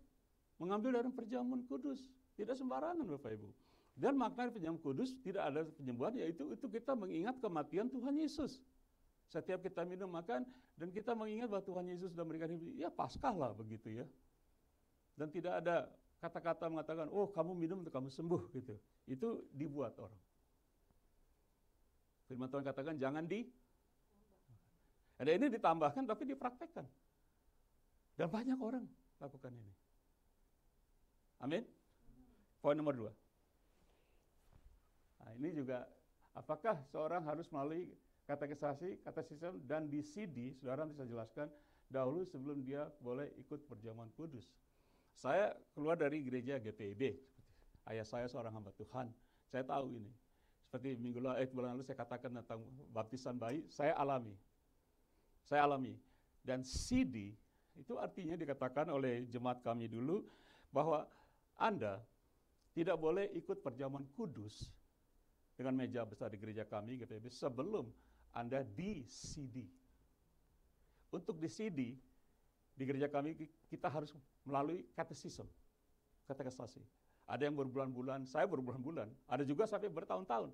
mengambil dari perjamuan kudus. Tidak sembarangan Bapak Ibu. Dan makna perjamuan kudus tidak ada penyembuhan, yaitu itu kita mengingat kematian Tuhan Yesus. Setiap kita minum makan dan kita mengingat bahwa Tuhan Yesus sudah memberikan hidup, ya Paskah lah begitu ya. Dan tidak ada kata-kata mengatakan, oh kamu minum untuk kamu sembuh gitu. Itu dibuat orang. Firman Tuhan katakan jangan ada ini ditambahkan tapi dipraktekkan. Dan banyak orang lakukan ini. Amin. Poin nomor 2. Nah, ini juga apakah seorang harus melalui katekisasi dan di CD, saudara nanti saya jelaskan dahulu sebelum dia boleh ikut perjamuan kudus. Saya keluar dari gereja GPIB. Ayah saya seorang hamba Tuhan. Saya tahu ini. Seperti bulan lalu saya katakan tentang baptisan bayi, saya alami. Dan CD itu artinya dikatakan oleh jemaat kami dulu bahwa Anda tidak boleh ikut perjamuan kudus dengan meja besar di gereja kami GPIB sebelum Anda di CD. Untuk di CD di gereja kami kita harus melalui katekisasi. Ada yang berbulan-bulan, saya berbulan-bulan, ada juga sampai bertahun-tahun.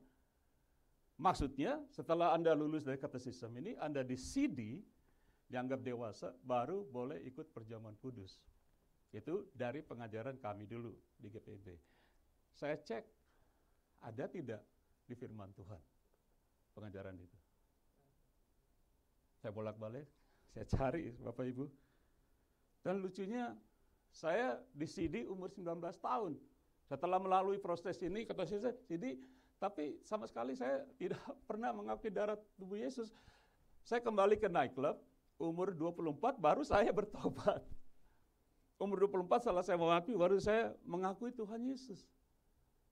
Maksudnya setelah Anda lulus dari katekisme ini, Anda di CD, dianggap dewasa, baru boleh ikut perjamuan kudus. Itu dari pengajaran kami dulu di GPIB. Saya cek, ada tidak di firman Tuhan pengajaran itu. Saya bolak-balik, saya cari Bapak Ibu. Dan lucunya, saya di CD umur 19 tahun. Setelah melalui proses ini, kata saya, CD, tapi sama sekali saya tidak pernah mengakui darah tubuh Yesus. Saya kembali ke nightclub, umur 24 baru saya bertobat. Umur 24 setelah saya mengakui, baru saya mengakui Tuhan Yesus.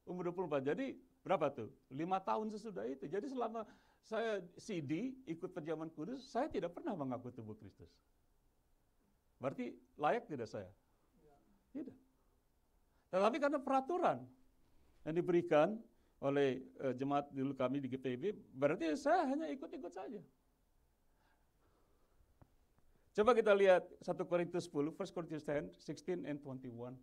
Umur 24, jadi berapa tuh? 5 tahun sesudah itu. Jadi selama saya CD, ikut perjamuan kudus, saya tidak pernah mengakui tubuh Kristus. Berarti layak tidak saya? Tidak. Tetapi karena peraturan yang diberikan oleh jemaat dulu kami di GPIB, berarti saya hanya ikut-ikut saja. Coba kita lihat 1 Korintus 10, 1 Korintus 10, 16 and 21.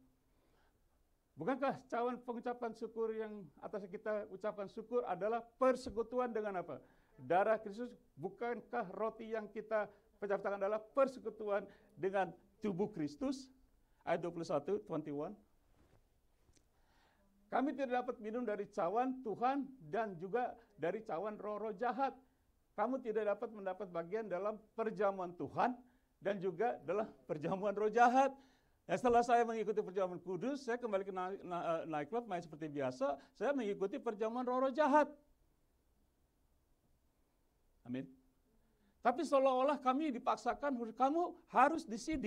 Bukankah cawan pengucapan syukur yang atas kita ucapan syukur adalah persekutuan dengan apa? Darah Kristus. Bukankah roti yang kita pecah-pecahkan adalah persekutuan dengan tubuh Kristus? Ayat 21, 21. Kami tidak dapat minum dari cawan Tuhan dan juga dari cawan roh-roh jahat. Kamu tidak dapat mendapat bagian dalam perjamuan Tuhan dan juga dalam perjamuan roh jahat. Nah, setelah saya mengikuti perjamuan kudus, saya kembali ke nightclub, main seperti biasa, saya mengikuti perjamuan roh-roh jahat. Amin. Tapi seolah-olah kami dipaksakan, kamu harus di CD.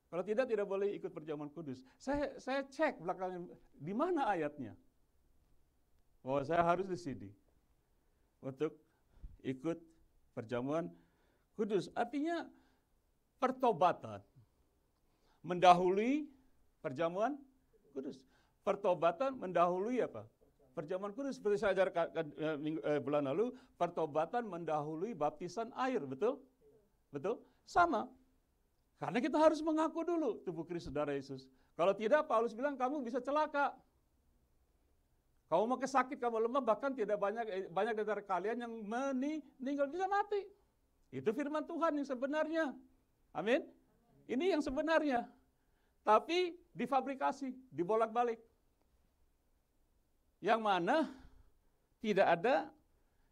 Kalau tidak boleh ikut perjamuan kudus. Saya cek belakangnya, di mana ayatnya? Bahwa saya harus di CD untuk ikut perjamuan kudus. Artinya pertobatan mendahului perjamuan kudus. Pertobatan mendahului apa? Perjamuan kudus. Seperti saya ajarkan bulan lalu, pertobatan mendahului baptisan air, betul? Betul? Sama. Karena kita harus mengaku dulu tubuh Kristus darah Yesus. Kalau tidak, Paulus bilang kamu bisa celaka. Kamu mau sakit, kamu lemah, bahkan tidak banyak dari antara kalian yang meninggal, bisa mati. Itu firman Tuhan yang sebenarnya. Amin. Ini yang sebenarnya. Tapi difabrikasi, dibolak-balik. Yang mana tidak ada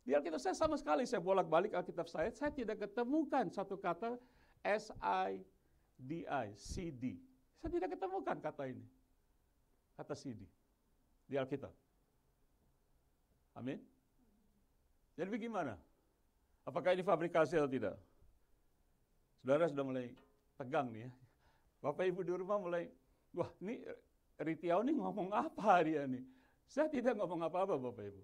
di Alkitab. Saya sama sekali, saya bolak-balik Alkitab saya tidak ketemukan satu kata SIDI, CD. Saya tidak ketemukan kata ini. Kata CD di Alkitab. Amin. Jadi bagaimana? Apakah ini fabrikasi atau tidak? Saudara sudah mulai tegang nih ya. Bapak Ibu di rumah mulai, wah ini Ritiau nih ngomong apa dia nih? Saya tidak ngomong apa-apa Bapak Ibu.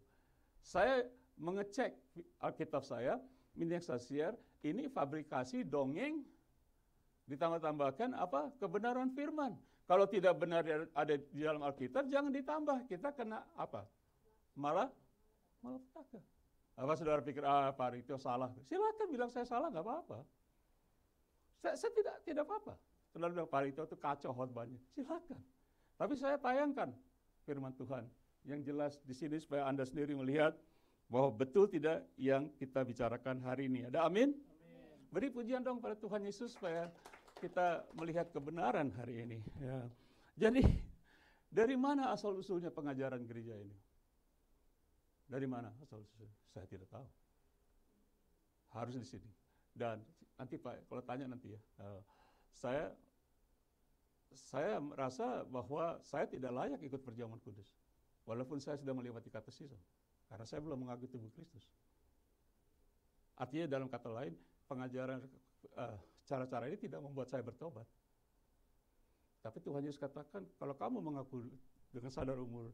Saya mengecek Alkitab saya, Minyak Sasiar, ini fabrikasi dongeng, ditambah-tambahkan apa? Kebenaran firman. Kalau tidak benar ada di dalam Alkitab, jangan ditambah. Kita kena apa? Malah petaka. Apa saudara pikir, Pak Rito salah? Silakan bilang saya salah, nggak apa-apa. Saya tidak apa-apa. Saudara bilang Pak Rito itu kacau khotbahnya. Silakan. Tapi saya tayangkan firman Tuhan yang jelas di sini supaya Anda sendiri melihat bahwa betul tidak yang kita bicarakan hari ini. Ada amin? Beri pujian dong pada Tuhan Yesus supaya kita melihat kebenaran hari ini. Ya. Jadi dari mana asal-usulnya pengajaran gereja ini? Dari mana asal-usulnya? Saya tidak tahu. Harus di sini. Dan nanti Pak, kalau tanya nanti ya, saya merasa bahwa saya tidak layak ikut perjamuan kudus. Walaupun saya sudah melewati katekisme. Karena saya belum mengakui tubuh Kristus. Artinya dalam kata lain, pengajaran cara-cara ini tidak membuat saya bertobat. Tapi Tuhan Yesus katakan, kalau kamu mengaku dengan sadar umur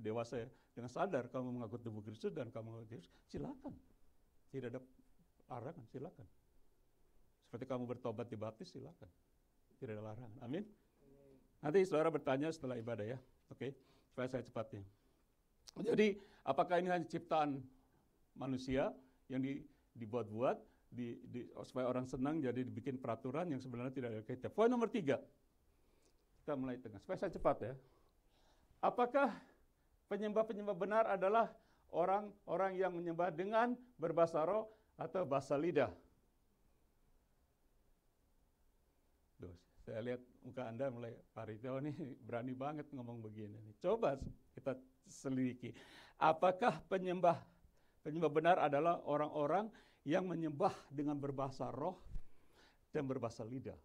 dewasa ya, dengan sadar kamu mengaku tubuh Kristus dan kamu mengaku Kristus, silakan. Tidak ada larangan, silakan. Seperti kamu bertobat dibaptis, silakan. Tidak ada larangan. Amin. Nanti saudara bertanya setelah ibadah ya. Oke, supaya saya cepatnya. Jadi, apakah ini hanya ciptaan manusia yang dibuat-buat supaya orang senang, jadi dibikin peraturan yang sebenarnya tidak ada kaitan. Poin nomor 3. Kita mulai tengah. Supaya saya cepat ya. Apakah penyembah-penyembah benar adalah orang-orang yang menyembah dengan berbahasa roh atau bahasa lidah? Saya lihat muka Anda mulai, Pak Rito ini berani banget ngomong begini. Coba kita selidiki. Apakah penyembah benar adalah orang-orang yang menyembah dengan berbahasa roh dan berbahasa lidah?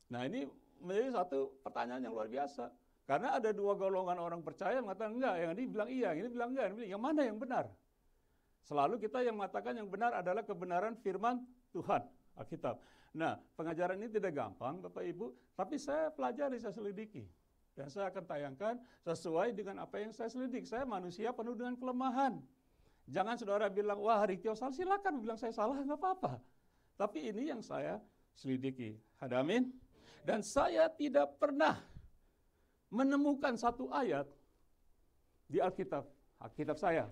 Nah ini menjadi satu pertanyaan yang luar biasa. Karena ada dua golongan orang percaya yang mengatakan enggak, yang ini bilang iya, yang ini bilang enggak. Yang mana yang benar? Selalu kita yang mengatakan yang benar adalah kebenaran firman Tuhan, Alkitab. Nah, pengajaran ini tidak gampang, Bapak Ibu, tapi saya pelajari, saya selidiki. Dan saya akan tayangkan sesuai dengan apa yang saya selidiki. Saya manusia penuh dengan kelemahan. Jangan saudara bilang, wah Ritiau salah, silakan bilang saya salah, nggak apa-apa. Tapi ini yang saya selidiki. Ada amin? Dan saya tidak pernah menemukan satu ayat di Alkitab saya.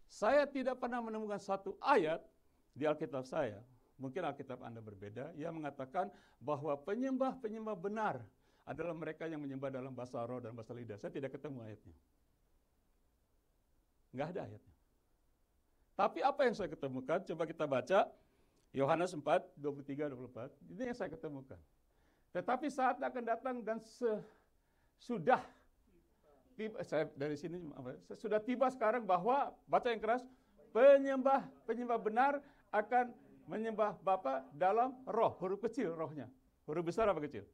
Saya tidak pernah menemukan satu ayat di Alkitab saya. Mungkin Alkitab Anda berbeda, yang mengatakan bahwa penyembah-penyembah benar adalah mereka yang menyembah dalam bahasa roh dan bahasa lidah. Saya tidak ketemu ayatnya. Nggak ada ayatnya. Tapi apa yang saya ketemukan, coba kita baca Yohanes 4, 23-24. Ini yang saya ketemukan. Tetapi saat akan datang dan sudah tiba, saya dari sini, sudah tiba sekarang bahwa, baca yang keras, penyembah benar akan menyembah Bapa dalam roh, huruf kecil rohnya. Huruf besar apa kecil?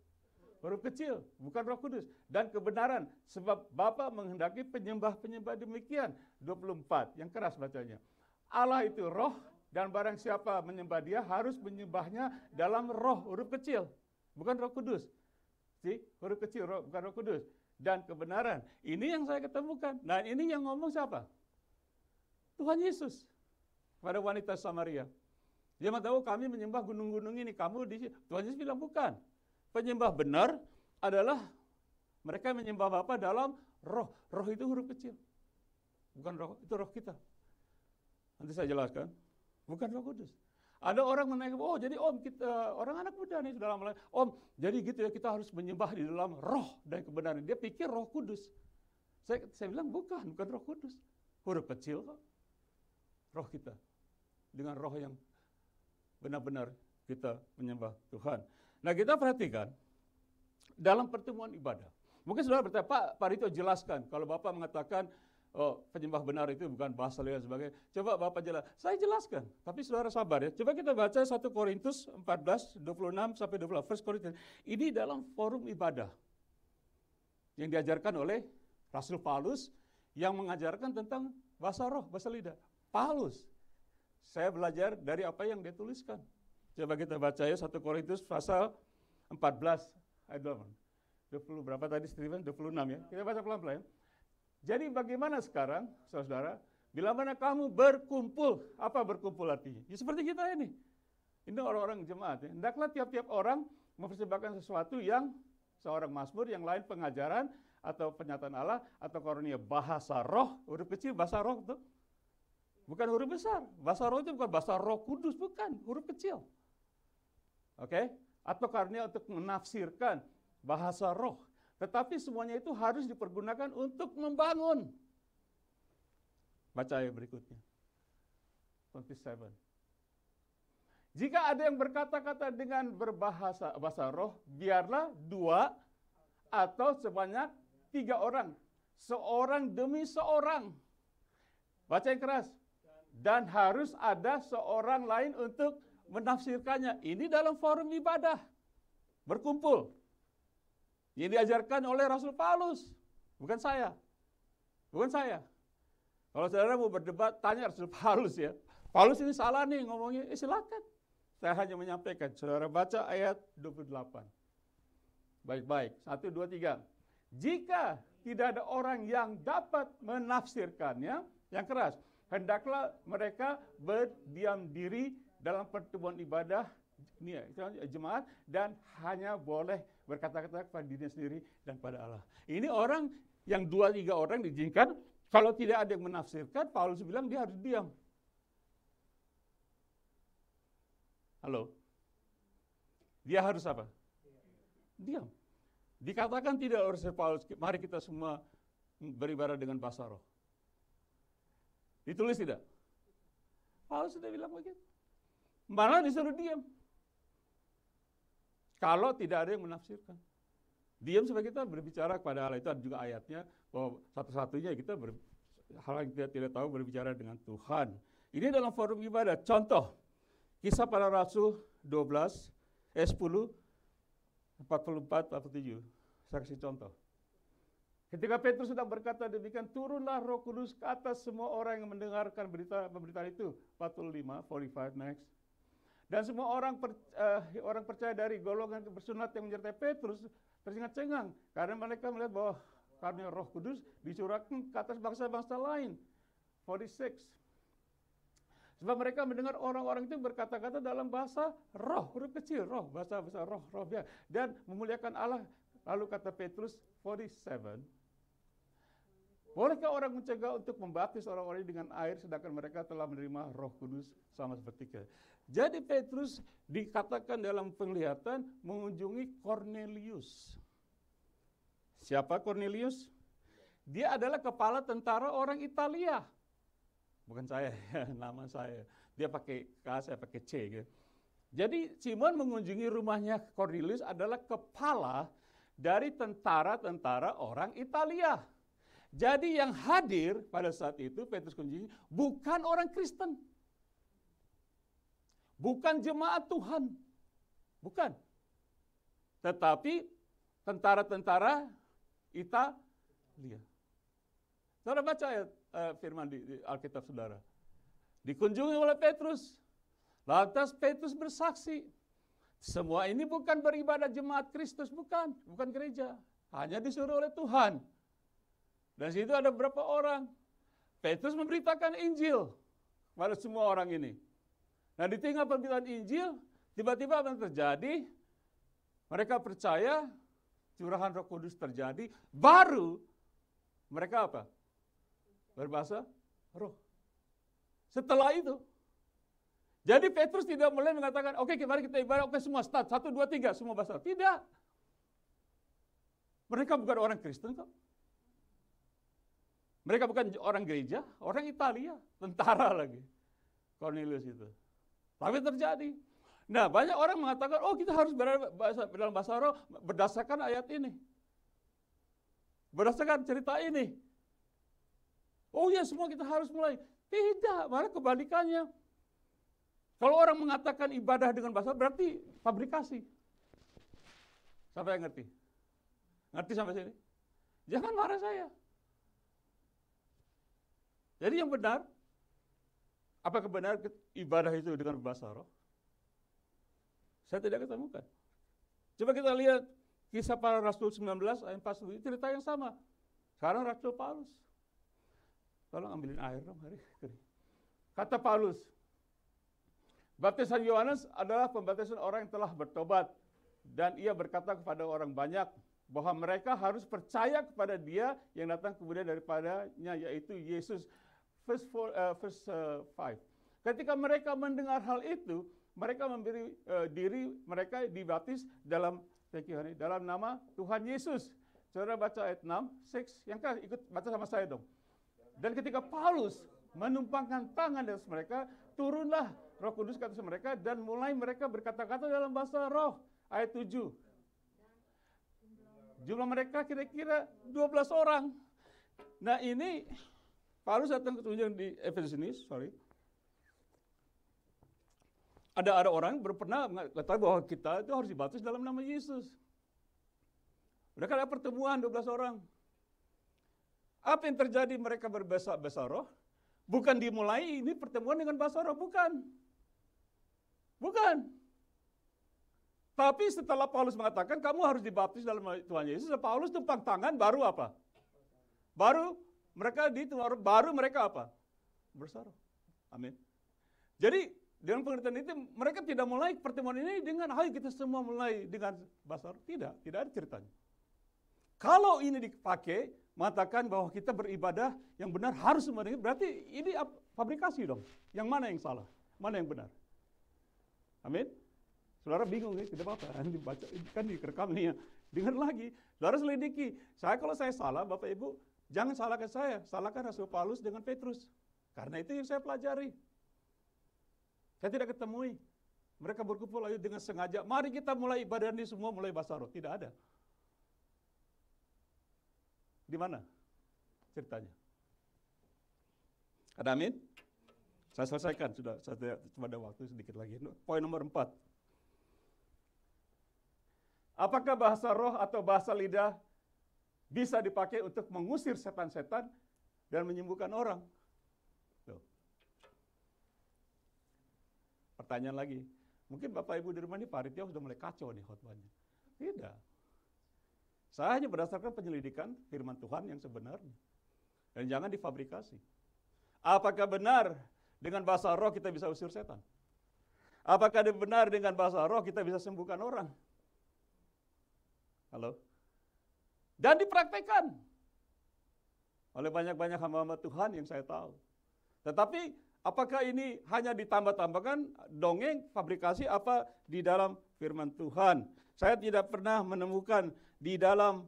Huruf kecil, bukan Roh Kudus. Dan kebenaran, sebab Bapa menghendaki penyembah-penyembah demikian. 24, yang keras bacanya. Allah itu roh, dan barang siapa menyembah dia harus menyembahnya dalam roh, huruf kecil. Bukan Roh Kudus. Huruf kecil, bukan Roh Kudus. Dan kebenaran, ini yang saya ketemukan. Nah ini yang ngomong siapa? Tuhan Yesus. Pada wanita Samaria. Dia tahu kami menyembah gunung-gunung ini, kamu di sini. Tuhan Yesus bilang bukan. Penyembah benar adalah mereka menyembah Bapa dalam roh. Roh itu huruf kecil. Bukan roh, itu roh kita. Nanti saya jelaskan. Bukan Roh Kudus. Ada orang menanyakan, oh jadi om, kita orang anak muda nih sudah lama, om jadi gitu ya kita harus menyembah di dalam roh dan kebenaran. Dia pikir Roh Kudus. Saya bilang bukan Roh Kudus. Huruf kecil kok. Roh kita. Dengan roh yang benar-benar kita menyembah Tuhan. Nah kita perhatikan, dalam pertemuan ibadah. Mungkin saudara bertanya, Pak Rito jelaskan, kalau Bapak mengatakan, oh penyembah benar itu bukan bahasa lidah dan sebagainya. Coba Bapak jelaskan. Saya jelaskan, tapi saudara sabar ya. Coba kita baca 1 Korintus 14, 26-28. 1 Korintus. Ini dalam forum ibadah. Yang diajarkan oleh Rasul Paulus, yang mengajarkan tentang bahasa roh, bahasa lidah. Paulus. Saya belajar dari apa yang dia tuliskan. Coba kita baca ya 1 Korintus pasal 14 ayat 20 berapa tadi Steven? 26 ya. Kita baca pelan-pelan. Jadi bagaimana sekarang, saudara, bila mana kamu berkumpul, apa berkumpul artinya? Ya seperti kita ini. Ini orang-orang jemaat ya. Hendaklah tiap-tiap orang mempersembahkan sesuatu yang seorang mazmur, yang lain pengajaran atau pernyataan Allah atau karunia bahasa roh, huruf kecil bahasa roh itu. Bukan huruf besar. Bahasa roh itu bukan bahasa Roh Kudus, bukan, huruf kecil. Oke? Atau karunia untuk menafsirkan bahasa roh. Tetapi semuanya itu harus dipergunakan untuk membangun. Baca ayat berikutnya. 27. Jika ada yang berkata-kata dengan bahasa roh, biarlah 2 atau sebanyak 3 orang. Seorang demi seorang. Baca yang keras. Dan harus ada seorang lain untuk menafsirkannya. Ini dalam forum ibadah. Berkumpul. Yang diajarkan oleh Rasul Paulus. Bukan saya. Bukan saya. Kalau saudara mau berdebat, tanya Rasul Paulus ya. Paulus ini salah nih ngomongnya, silakan. Saya hanya menyampaikan. Saudara baca ayat 28. Baik-baik. 1, 2, 3. Jika tidak ada orang yang dapat menafsirkannya, yang keras, hendaklah mereka berdiam diri dalam pertemuan ibadah ini ya, jemaat dan hanya boleh berkata-kata kepada dirinya sendiri dan pada Allah. Ini orang yang 2-3 orang diizinkan, kalau tidak ada yang menafsirkan, Paulus bilang dia harus diam. Halo? Dia harus apa? Diam. Dikatakan tidak oleh Paulus, mari kita semua beribadah dengan bahasa roh. Ditulis tidak? Paulus sudah bilang begitu. Malah disuruh diam. Kalau tidak ada yang menafsirkan. Diam supaya kita berbicara kepada Allah. Itu ada juga ayatnya, bahwa satu-satunya kita hal yang kita tidak tahu berbicara dengan Tuhan. Ini dalam forum ibadah. Contoh, Kisah Para Rasul 12, 10, 44, 47. Saya kasih contoh. Ketika Petrus sedang berkata demikian, turunlah Roh Kudus ke atas semua orang yang mendengarkan pemberitaan itu. 45, next. Dan semua orang percaya dari golongan bersunat yang menyertai Petrus tercengang-cengang karena mereka melihat bahwa karunia Roh Kudus dicurahkan ke atas bangsa-bangsa lain. 46. Sebab mereka mendengar orang-orang itu berkata-kata dalam bahasa roh, huruf kecil, roh, bahasa roh, dan memuliakan Allah. Lalu kata Petrus, 47. Bolehkah orang mencegah untuk membaptis orang-orang dengan air sedangkan mereka telah menerima Roh Kudus sama seperti kita? Jadi Petrus dikatakan dalam penglihatan mengunjungi Cornelius. Siapa Cornelius? Dia adalah kepala tentara orang Italia. Bukan saya, nama saya. Dia pakai K, saya pakai C. Gitu. Jadi Simon mengunjungi rumahnya Cornelius adalah kepala dari tentara-tentara orang Italia. Jadi yang hadir pada saat itu Petrus kunjungi bukan orang Kristen. Bukan jemaat Tuhan. Bukan. Tetapi tentara-tentara Italia. Saudara baca ayat firman di Alkitab saudara. Dikunjungi oleh Petrus. Lantas Petrus bersaksi. Semua ini bukan beribadah jemaat Kristus, bukan gereja. Hanya disuruh oleh Tuhan. Dan situ ada beberapa orang. Petrus memberitakan Injil pada semua orang ini. Nah di tengah pemberitaan Injil, tiba-tiba apa yang terjadi? Mereka percaya, curahan Roh Kudus terjadi, baru mereka apa? Berbahasa roh. Setelah itu, jadi Petrus tidak mulai mengatakan, oke, mari kita ibadah, oke semua start, 1, 2, 3, semua bahasa. Tidak. Mereka bukan orang Kristen kok. Mereka bukan orang gereja, orang Italia, tentara lagi. Cornelius itu. Tapi terjadi. Nah, banyak orang mengatakan, oh kita harus dalam bahasa roh berdasarkan ayat ini. Berdasarkan cerita ini. Oh ya, semua kita harus mulai. Tidak, malah kebalikannya. Kalau orang mengatakan ibadah dengan bahasa, berarti fabrikasi. Siapa yang ngerti? Ngerti sampai sini? Jangan marah saya. Jadi yang benar, apakah benar ibadah itu dengan bahasa roh? Saya tidak ketemukan. Coba kita lihat Kisah Para Rasul 19 ayat 47, cerita yang sama. Sekarang Rasul Paulus. Tolong ambilin air dong, hari. Kata Paulus, baptisan Yohanes adalah pembaptisan orang yang telah bertobat. Dan ia berkata kepada orang banyak bahwa mereka harus percaya kepada dia yang datang kemudian daripadanya, yaitu Yesus. Verse 5. Ketika mereka mendengar hal itu, mereka memberi diri mereka dibaptis dalam nama Tuhan Yesus. Saudara baca ayat 6, 6, yang kan ikut baca sama saya dong. Dan ketika Paulus menumpangkan tangan di atas mereka, turunlah Roh Kudus ke atas mereka dan mulai mereka berkata-kata dalam bahasa roh. Ayat 7. Jumlah mereka kira-kira 12 orang. Nah ini Paulus datang ke tunjang di Efesus ini, Ada orang pernah mengatakan bahwa kita itu harus dibaptis dalam nama Yesus. Mereka ada pertemuan 12 orang. Apa yang terjadi? Mereka berbahasa roh. Bukan dimulai ini pertemuan dengan bahasa roh, bukan. Tapi setelah Paulus mengatakan kamu harus dibaptis dalam nama Tuhan Yesus, Paulus tumpang tangan baru apa? Baru mereka apa? Bersaroh. Amin. Jadi dengan pengertian itu mereka tidak mulai pertemuan ini dengan ayo kita semua mulai dengan bahasa roh. Tidak ada ceritanya. Kalau ini dipakai mengatakan bahwa kita beribadah yang benar harus semua ini, berarti ini fabrikasi dong. Yang mana yang salah? Mana yang benar? Amin. Saudara bingung ya, tidak apa-apa. Dibaca kan direkam nih ya. Dengar lagi. Saudara selidiki. Kalau saya salah, Bapak Ibu, jangan salahkan saya. Salahkan Rasul Paulus dengan Petrus. Karena itu yang saya pelajari. Saya tidak ketemui. Mereka berkumpul ayo dengan sengaja. Mari kita mulai ibadah ini semua mulai bahasa roh. Tidak ada. Di mana ceritanya? Ada amin? Saya selesaikan, sudah. Saya cuma ada waktu sedikit lagi. Poin nomor 4. Apakah bahasa roh atau bahasa lidah bisa dipakai untuk mengusir setan-setan dan menyembuhkan orang? Tuh. Pertanyaan lagi. Mungkin Bapak Ibu di rumah ini panitia sudah mulai kacau nih khotbahnya. Tidak. Saya hanya berdasarkan penyelidikan firman Tuhan yang sebenarnya. Dan jangan difabrikasi. Apakah benar dengan bahasa roh kita bisa usir setan? Apakah benar dengan bahasa roh kita bisa sembuhkan orang? Halo? Dan dipraktekkan oleh banyak-banyak hamba-hamba Tuhan yang saya tahu. Tetapi apakah ini hanya ditambah-tambahkan dongeng, fabrikasi apa di dalam firman Tuhan? Saya tidak pernah menemukan di dalam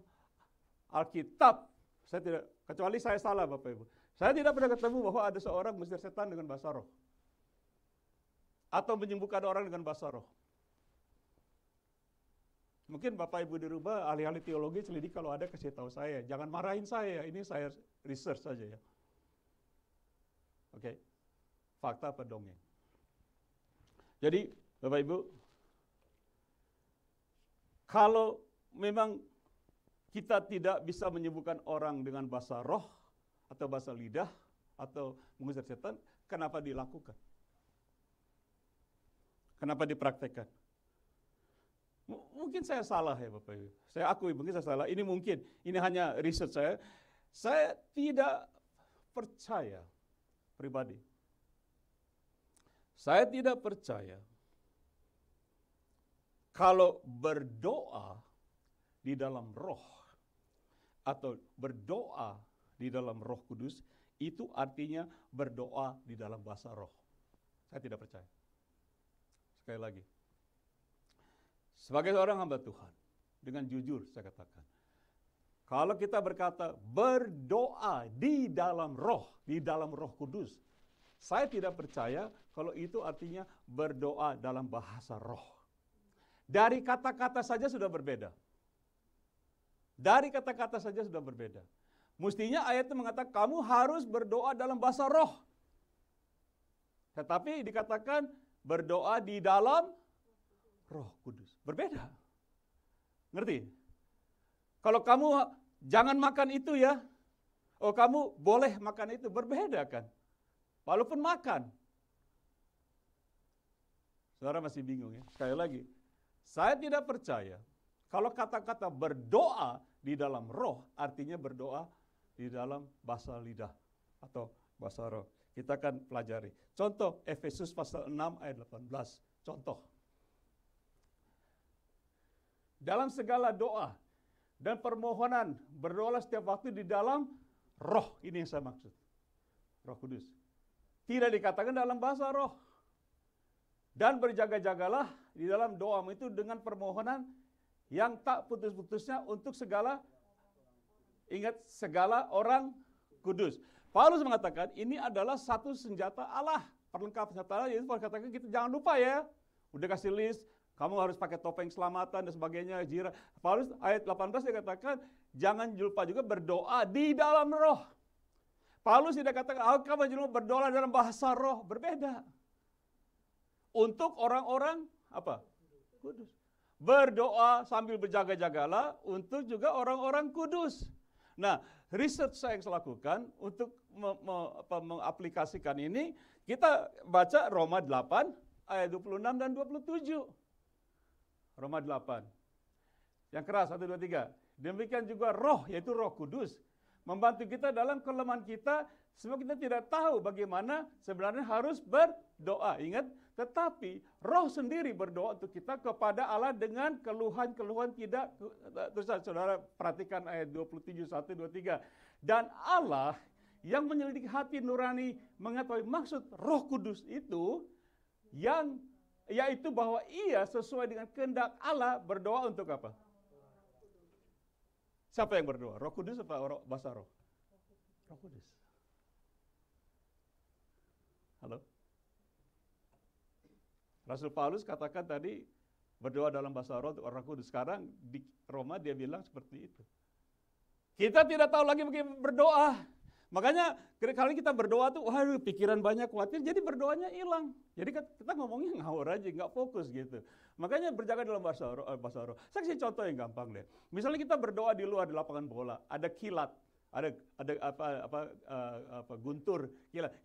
Alkitab, kecuali saya salah Bapak Ibu. Saya tidak pernah ketemu bahwa ada seorang mengusir setan dengan bahasa roh. Atau menyembuhkan orang dengan bahasa roh. Mungkin Bapak Ibu di rumah, ahli-ahli teologi selidik kalau ada kasih tahu saya. Jangan marahin saya, ini saya research saja ya. Oke. Fakta apa dongeng? Jadi Bapak Ibu, kalau memang kita tidak bisa menyembuhkan orang dengan bahasa roh atau bahasa lidah atau mengusir setan, kenapa dilakukan? Kenapa dipraktekkan? Mungkin saya salah ya Bapak Ibu. Saya akui mungkin saya salah. Ini mungkin, ini hanya riset saya. Saya tidak percaya pribadi. Saya tidak percaya kalau berdoa di dalam roh atau berdoa di dalam Roh Kudus itu artinya berdoa di dalam bahasa roh. Saya tidak percaya. Sekali lagi. Sebagai seorang hamba Tuhan, dengan jujur saya katakan, kalau kita berkata berdoa di dalam Roh Kudus, saya tidak percaya kalau itu artinya berdoa dalam bahasa roh. Dari kata-kata saja sudah berbeda. Dari kata-kata saja sudah berbeda. Mestinya ayat itu mengatakan kamu harus berdoa dalam bahasa roh. Tetapi dikatakan berdoa di dalam Roh Kudus. Berbeda. Ngerti? Kalau kamu jangan makan itu ya. Oh kamu boleh makan itu. Berbeda kan? Walaupun makan. Saudara masih bingung ya. Sekali lagi. Saya tidak percaya kalau kata-kata berdoa di dalam roh artinya berdoa di dalam bahasa lidah atau bahasa roh. Kita akan pelajari. Contoh Efesus pasal 6 ayat 18. Contoh. Dalam segala doa dan permohonan berdoalah setiap waktu di dalam roh. Ini yang saya maksud. Roh Kudus. Tidak dikatakan dalam bahasa roh. Dan berjaga-jagalah di dalam doamu itu dengan permohonan yang tak putus-putusnya untuk segala, ingat, segala orang kudus. Paulus mengatakan ini adalah satu senjata Allah. Perlengkap senjata Allah, yaitu Paulus katakan kita jangan lupa ya. Udah kasih list, kamu harus pakai topeng selamatan dan sebagainya, jira. Paulus ayat 18 dia katakan, jangan lupa juga berdoa di dalam roh. Paulus tidak katakan, kamu jangan lupa berdoa dalam bahasa roh, berbeda. Untuk orang-orang apa? Kudus. Berdoa sambil berjaga-jagalah untuk juga orang-orang kudus. Nah, riset saya yang saya lakukan untuk mengaplikasikan ini, kita baca Roma 8 ayat 26 dan 27. Roma 8. Yang keras, 1, 2, 3. Demikian juga roh, yaitu roh kudus, membantu kita dalam kelemahan kita, sebab kita tidak tahu bagaimana sebenarnya harus berdoa. Ingat, tetapi roh sendiri berdoa untuk kita kepada Allah dengan keluhan-keluhan tidak. Terus saudara perhatikan ayat 27, 1, 2, 3. Dan Allah yang menyelidiki hati nurani mengetahui maksud roh kudus itu, yang yaitu bahwa ia sesuai dengan kehendak Allah berdoa untuk apa? Siapa yang berdoa? Roh Kudus apa bahasa roh? Roh Kudus. Halo? Rasul Paulus katakan tadi berdoa dalam bahasa roh untuk orang kudus. Sekarang di Roma dia bilang seperti itu. Kita tidak tahu lagi bagaimana berdoa. Makanya kali kita berdoa tuh, waduh pikiran banyak, khawatir, jadi berdoanya hilang. Jadi kita ngomongnya ngawur aja, nggak fokus gitu. Makanya berjaga dalam bahasa roh. Saya kasih contoh yang gampang deh. Misalnya kita berdoa di luar di lapangan bola, ada kilat, ada guntur, kilat.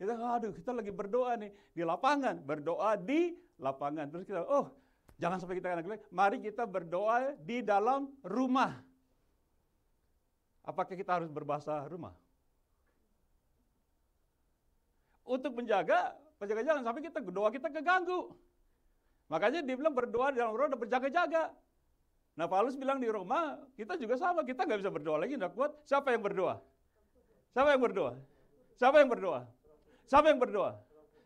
Kita lagi berdoa nih di lapangan, berdoa di lapangan. Terus kita, jangan sampai kita kena, mari kita berdoa di dalam rumah. Apakah kita harus berbahasa rumah? Untuk menjaga jangan sampai doa kita keganggu. Makanya dia bilang berdoa di dalam roh dan berjaga-jaga. Nah Paulus bilang di Roma, kita juga sama, kita nggak bisa berdoa lagi, nggak kuat. Siapa yang berdoa? Siapa yang berdoa? Siapa yang berdoa? Siapa yang berdoa?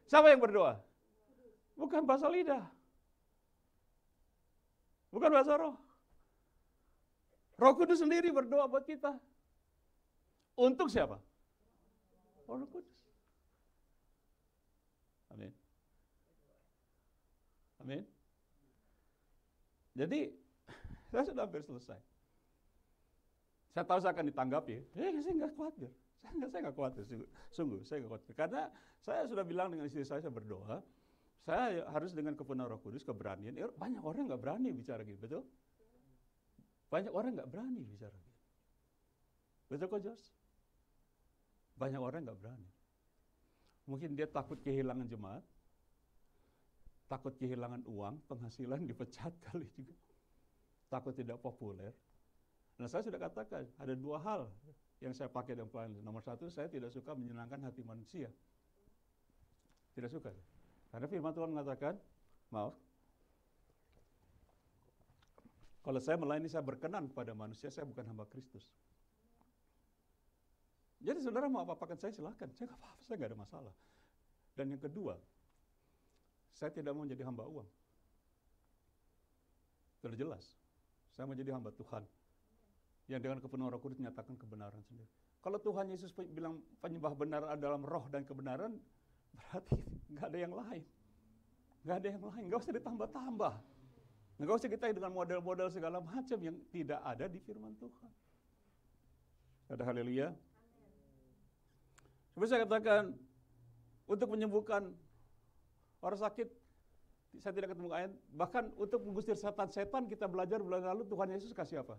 Siapa yang berdoa? Bukan bahasa lidah. Bukan bahasa roh. Roh Kudus sendiri berdoa buat kita. Untuk siapa? Roh Kudus. Amin. Amin. Jadi, saya sudah hampir selesai. Saya tahu saya akan ditanggapi. Saya nggak khawatir. Saya nggak khawatir. Sungguh, saya nggak khawatir. Karena saya sudah bilang dengan istri saya berdoa, saya harus dengan kepenuhan Roh Kudus, keberanian. Banyak orang nggak berani bicara gitu, betul? Banyak orang nggak berani bicara gitu. Betul kok, Jos? Banyak orang nggak berani. Mungkin dia takut kehilangan jemaat, takut kehilangan uang, penghasilan dipecat kali juga. Takut tidak populer. Nah saya sudah katakan, ada dua hal yang saya pakai dalam pelayanan. Nomor satu, saya tidak suka menyenangkan hati manusia. Tidak suka. Karena firman Tuhan mengatakan, kalau saya melayani, saya berkenan kepada manusia, saya bukan hamba Kristus. Jadi saudara mau apa-apakan saya silahkan, saya nggak apa-apa, saya nggak ada masalah. Dan yang kedua, saya tidak mau menjadi hamba uang. Sudah jelas, saya mau jadi hamba Tuhan. Yang dengan kepenuhan Roh Kudus menyatakan kebenaran sendiri. Kalau Tuhan Yesus bilang penyembah benar dalam roh dan kebenaran, berarti nggak ada yang lain. Nggak ada yang lain, nggak usah ditambah-tambah. Nggak usah kita dengan model-model segala macam yang tidak ada di firman Tuhan. Ada haleluya. Seperti saya katakan, untuk menyembuhkan orang sakit, saya tidak ketemu ayat. Bahkan untuk mengusir setan-setan, kita belajar bulan lalu Tuhan Yesus kasih apa?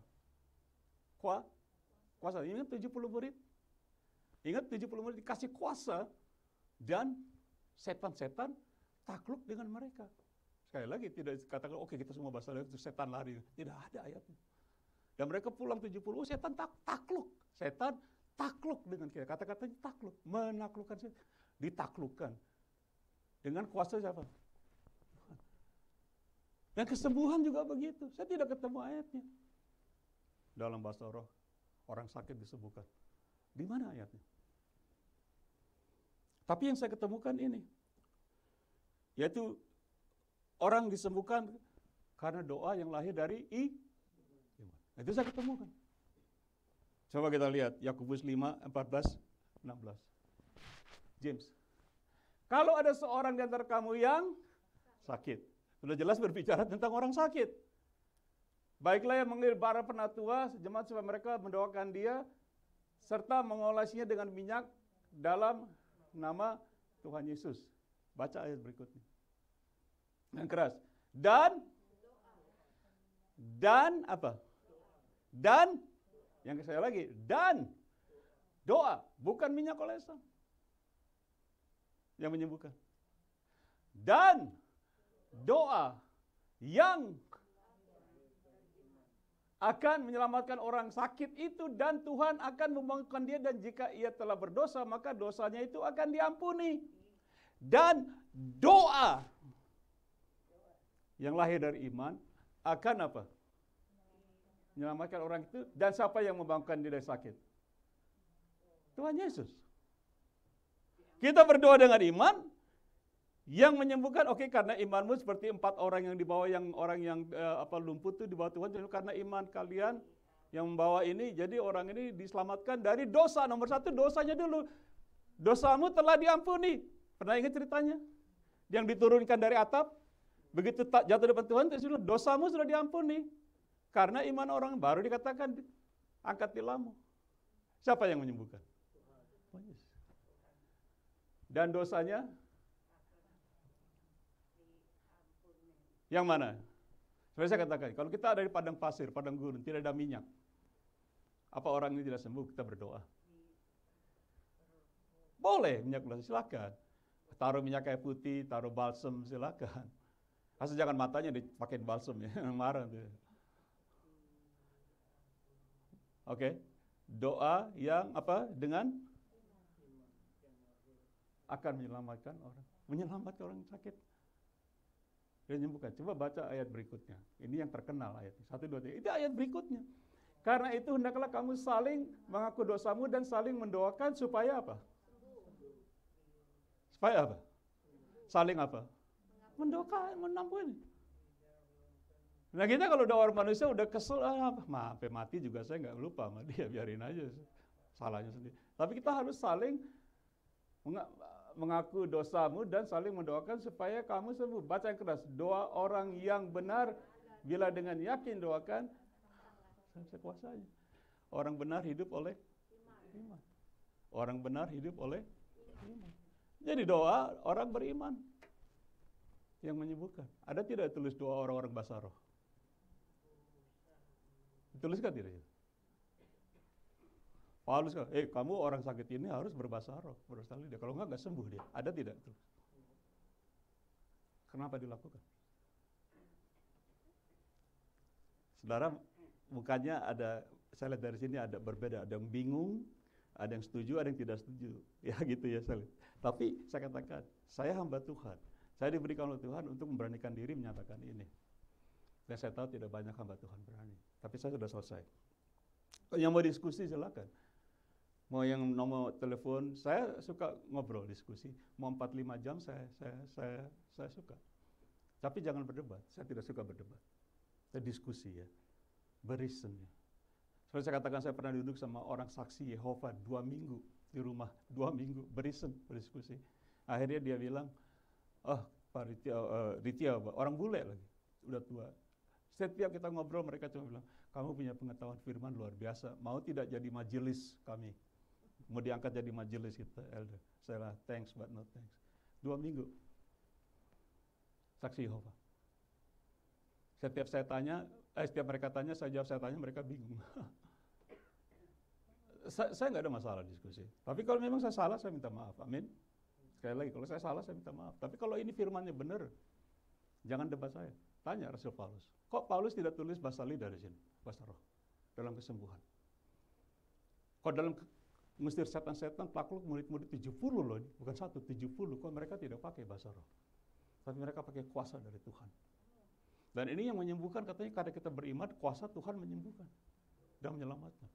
Kuasa. Ingat 70 murid? Ingat 70 murid dikasih kuasa dan setan-setan takluk dengan mereka. Sekali lagi tidak dikatakan oke kita semua bahasa lain, setan lari. Tidak ada ayatnya. Dan mereka pulang 70, setan takluk. Setan takluk dengan kita. Kata-katanya takluk, menaklukkan setan. Ditaklukkan. Dengan kuasa siapa? Dan kesembuhan juga begitu. Saya tidak ketemu ayatnya. Dalam bahasa roh, orang sakit disembuhkan. Di mana ayatnya? Tapi yang saya ketemukan ini, yaitu orang disembuhkan karena doa yang lahir dari iman. Itu saya ketemukan. Coba kita lihat Yakobus 5, 14, 16. James. Kalau ada seorang di antara kamu yang sakit, sudah jelas berbicara tentang orang sakit. Baiklah yang mengirim para penatua jemaat supaya mereka mendoakan dia serta mengolesinya dengan minyak dalam nama Tuhan Yesus. Baca ayat berikutnya. Yang keras. Dan apa? Dan yang saya lagi, dan doa, bukan minyak olesan yang menyembuhkan. Dan doa yang akan menyelamatkan orang sakit itu, dan Tuhan akan membangunkan dia, dan jika ia telah berdosa maka dosanya itu akan diampuni. Dan doa yang lahir dari iman akan apa? Menyelamatkan orang itu. Dan siapa yang membangunkan dia dari sakit? Tuhan Yesus. Kita berdoa dengan iman yang menyembuhkan. Oke, karena imanmu seperti 4 orang yang dibawa, yang orang yang lumpuh itu dibawa Tuhan, karena iman kalian yang membawa ini, jadi orang ini diselamatkan dari dosa. Nomor 1 dosanya dulu. Dosamu telah diampuni. Pernah ingat ceritanya? Yang diturunkan dari atap, begitu jatuh depan Tuhan, dosamu sudah diampuni. Karena iman orang, baru dikatakan angkat tilammu. Siapa yang menyembuhkan? Tuhan Yesus. Dan dosanya yang mana? Seperti saya katakan, kalau kita ada di padang pasir, padang gurun, tidak ada minyak, apa orang ini tidak sembuh? Kita berdoa. Boleh minyak gula, silakan. Taruh minyak kayu putih, taruh balsem, silakan. Asal jangan matanya dipakai balsem ya, marah tuh. Oke, doa yang apa? Dengan akan menyelamatkan orang sakit. Dia menyembuhkan. Coba baca ayat berikutnya. Ini yang terkenal ayatnya. 1, 2, 3. Itu ayat berikutnya. Karena itu hendaklah kamu saling mengaku dosamu dan saling mendoakan supaya apa? Supaya apa? Saling apa? Mendoakan, menampuni. Nah kita kalau udah orang manusia udah kesel, sampai mati juga saya nggak lupa sama dia, biarin aja salahnya sendiri. Tapi kita harus saling mengaku dosamu dan saling mendoakan supaya kamu sembuh. Baca yang keras. Doa orang yang benar bila dengan yakin doakan, sekuasanya. Orang benar hidup oleh iman. Orang benar hidup oleh iman. Jadi doa orang beriman yang menyembuhkan. Ada tidak tulis doa orang-orang bahasa roh? Dituliskan tidak? Paulus kan, kamu orang sakit ini harus berbahasa roh, dia. Kalau enggak sembuh dia. Ada tidak? Kenapa dilakukan? Saudara, mukanya ada, saya lihat dari sini ada berbeda, ada yang bingung, ada yang setuju, ada yang tidak setuju. Ya gitu ya saya lihat. Tapi saya katakan, saya hamba Tuhan. Saya diberikan oleh Tuhan untuk memberanikan diri menyatakan ini. Dan saya tahu tidak banyak hamba Tuhan berani. Tapi saya sudah selesai. Yang mau diskusi silakan. Mau yang nomor telepon, saya suka ngobrol diskusi. Mau 4-5 jam saya suka. Tapi jangan berdebat. Saya tidak suka berdebat. Saya diskusi ya. Berisen ya. Seperti saya katakan, saya pernah duduk sama orang saksi Yehova 2 minggu di rumah. 2 minggu berisen, berdiskusi. Akhirnya dia bilang, Pak Ritya, orang bule lagi, udah tua. Setiap kita ngobrol, mereka cuma bilang, kamu punya pengetahuan firman luar biasa, mau tidak jadi majelis kami? Mau diangkat jadi majelis kita, elder. Saya bilang, thanks but no thanks. 2 minggu. Saksi Yehova. Setiap mereka tanya, saya jawab, saya tanya, mereka bingung. Saya nggak ada masalah diskusi. Tapi kalau memang saya salah, saya minta maaf. Amin. Sekali lagi, kalau saya salah, saya minta maaf. Tapi kalau ini firmannya benar, Jangan debat saya. Tanya Rasul Paulus. Kok Paulus tidak tulis bahasa lidah di sini? Bahasa roh. Dalam kesembuhan. Kok dalam mengusir setan-setan takluk murid-murid 70 loh ini. Bukan 1, 70. Kok mereka tidak pakai bahasa roh? Tapi mereka pakai kuasa dari Tuhan. Dan ini yang menyembuhkan, katanya karena kita beriman, kuasa Tuhan menyembuhkan dan menyelamatkan.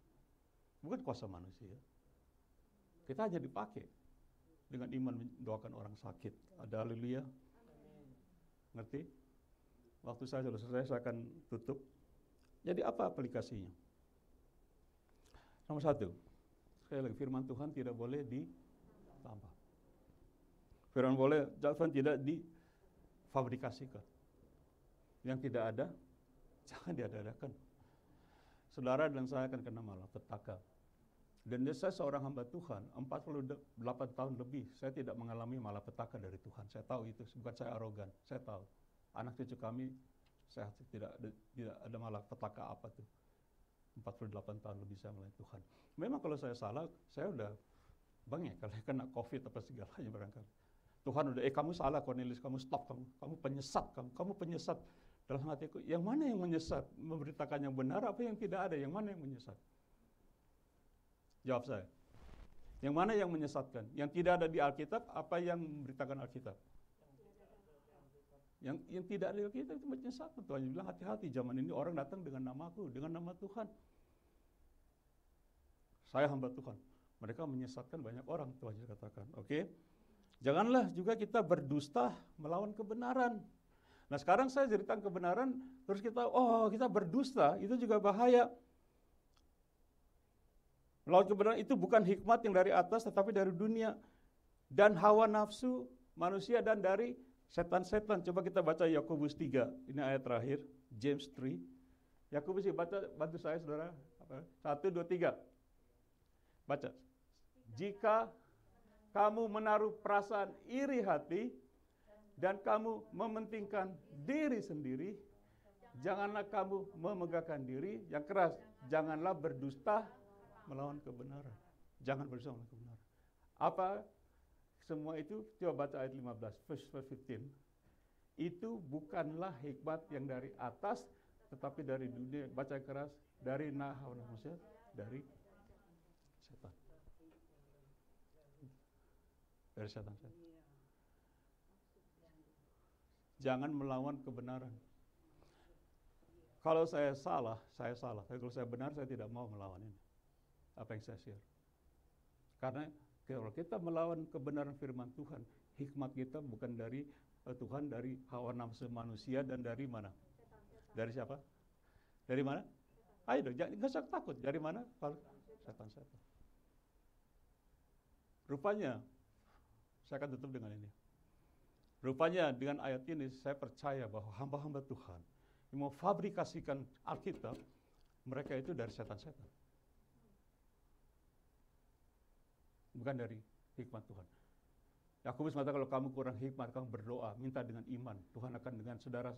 Bukan kuasa manusia. Kita hanya dipakai dengan iman mendoakan orang sakit. Ada haleluya. Ngerti? Waktu saya sudah selesai, saya akan tutup. Jadi apa aplikasinya? Nomor 1, sekali lagi, firman Tuhan tidak boleh ditambah. Firman tidak difabrikasikan. Yang tidak ada, jangan diada-adakan. Saudara dan saya akan kena malapetaka. Dan saya seorang hamba Tuhan, 48 tahun lebih, saya tidak mengalami malapetaka dari Tuhan. Saya tahu itu, bukan saya arogan, saya tahu. Anak cucu kami, saya tidak ada malapetaka apa tuh. 48 tahun lebih saya melayani Tuhan. Memang kalau saya salah, saya udah bangek kalau kena COVID apa segalanya barangkali. Tuhan udah, kamu salah Cornelius, kamu stop, kamu penyesat, kamu penyesat. Dalam hatiku, yang mana yang menyesat? Memberitakan yang benar apa yang tidak ada? Yang mana yang menyesat? Jawab saya. Yang mana yang menyesatkan? Yang tidak ada di Alkitab, apa yang memberitakan Alkitab? Yang tidak ada di Alkitab itu menyesatkan. Tuhan bilang hati-hati, zaman ini orang datang dengan namaku, dengan nama Tuhan. Saya hamba Tuhan. Mereka menyesatkan banyak orang, Tuhan katakan. Oke? Janganlah juga kita berdusta melawan kebenaran. Nah sekarang saya ceritakan kebenaran, terus kita berdusta, itu juga bahaya. Melawan kebenaran itu bukan hikmat yang dari atas, tetapi dari dunia. Dan hawa nafsu manusia dan dari setan-setan. Coba kita baca Yakobus 3, ini ayat terakhir, James 3. Yakobus, baca, bantu saya saudara. 1, 2, 3. Baca. Jika kamu menaruh perasaan iri hati, dan kamu mementingkan diri sendiri, janganlah kamu memegahkan diri yang keras. Janganlah berdusta melawan kebenaran. Jangan berdusta melawan kebenaran. Apa semua itu? Coba baca ayat 15, verse 15. Itu bukanlah hikmat yang dari atas, tetapi dari dunia. Baca keras, dari hawa manusia, dari setan. Dari setan. Jangan melawan kebenaran. Kalau saya salah, saya salah. Tapi kalau saya benar, saya tidak mau melawan ini. Apa yang saya share. Karena kalau kita melawan kebenaran firman Tuhan, hikmat kita bukan dari Tuhan, dari hawa nafsu manusia dan dari mana? Dari siapa? Dari mana? Ayo dong, jangan usah takut. Dari mana? Setan-setan. Rupanya, saya akan tutup dengan ini. Rupanya dengan ayat ini saya percaya bahwa hamba-hamba Tuhan yang mau fabrikasikan Alkitab, mereka itu dari setan-setan. Bukan dari hikmat Tuhan. Yakobus mengatakan kalau kamu kurang hikmat, kamu berdoa, minta dengan iman. Tuhan akan dengan secara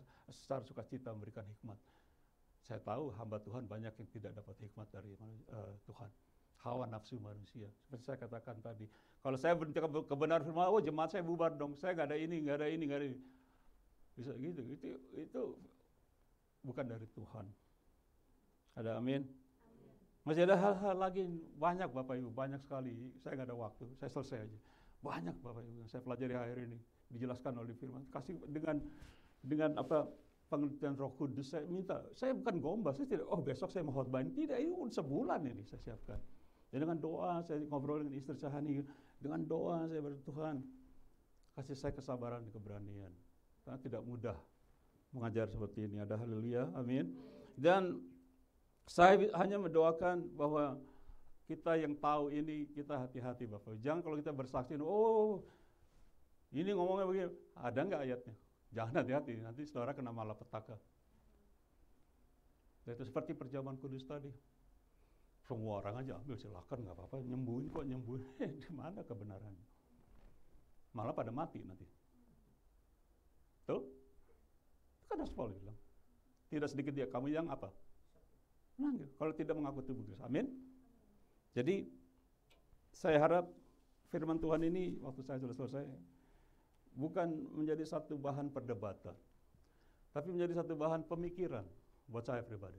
sukacita memberikan hikmat. Saya tahu hamba Tuhan banyak yang tidak dapat hikmat dari Tuhan. Hawa nafsu manusia. Seperti saya katakan tadi. Kalau saya beritakan kebenaran firman, jemaat saya bubar dong. Saya nggak ada ini. Bisa gitu. Itu bukan dari Tuhan. Ada amin? Masih ada hal-hal lagi banyak Bapak Ibu, banyak sekali. Saya nggak ada waktu. Saya selesai aja. Banyak Bapak Ibu yang saya pelajari akhir ini. Dijelaskan oleh firman. Kasih dengan apa pengertian Roh Kudus. Saya minta. Saya bukan gombal. Saya tidak. Besok saya mau khotbah. Tidak. Ini sebulan ini saya siapkan. Dan dengan doa, saya ngobrol dengan istri Sahani, dengan doa saya berdoa, Tuhan, kasih saya kesabaran dan keberanian. Karena tidak mudah mengajar seperti ini. Ada haleluya, amin. Dan saya hanya mendoakan bahwa kita yang tahu ini, kita hati-hati Bapak. Jangan kalau kita bersaksi, ini ngomongnya begini, ada nggak ayatnya? Jangan hati-hati, nanti saudara kena malapetaka. Dan itu seperti perjamuan kudus tadi. Semua orang aja ambil, silakan, nggak apa-apa, nyembuhin. Di mana kebenaran? Malah pada mati nanti. Tuh, itu kan Rasul Paulus bilang. Tidak sedikit dia kamu yang apa? Menang, kalau tidak mengaku tubuh Kristus. Amin. Jadi saya harap firman Tuhan ini waktu saya sudah selesai bukan menjadi satu bahan perdebatan. tapi menjadi satu bahan pemikiran buat saya pribadi.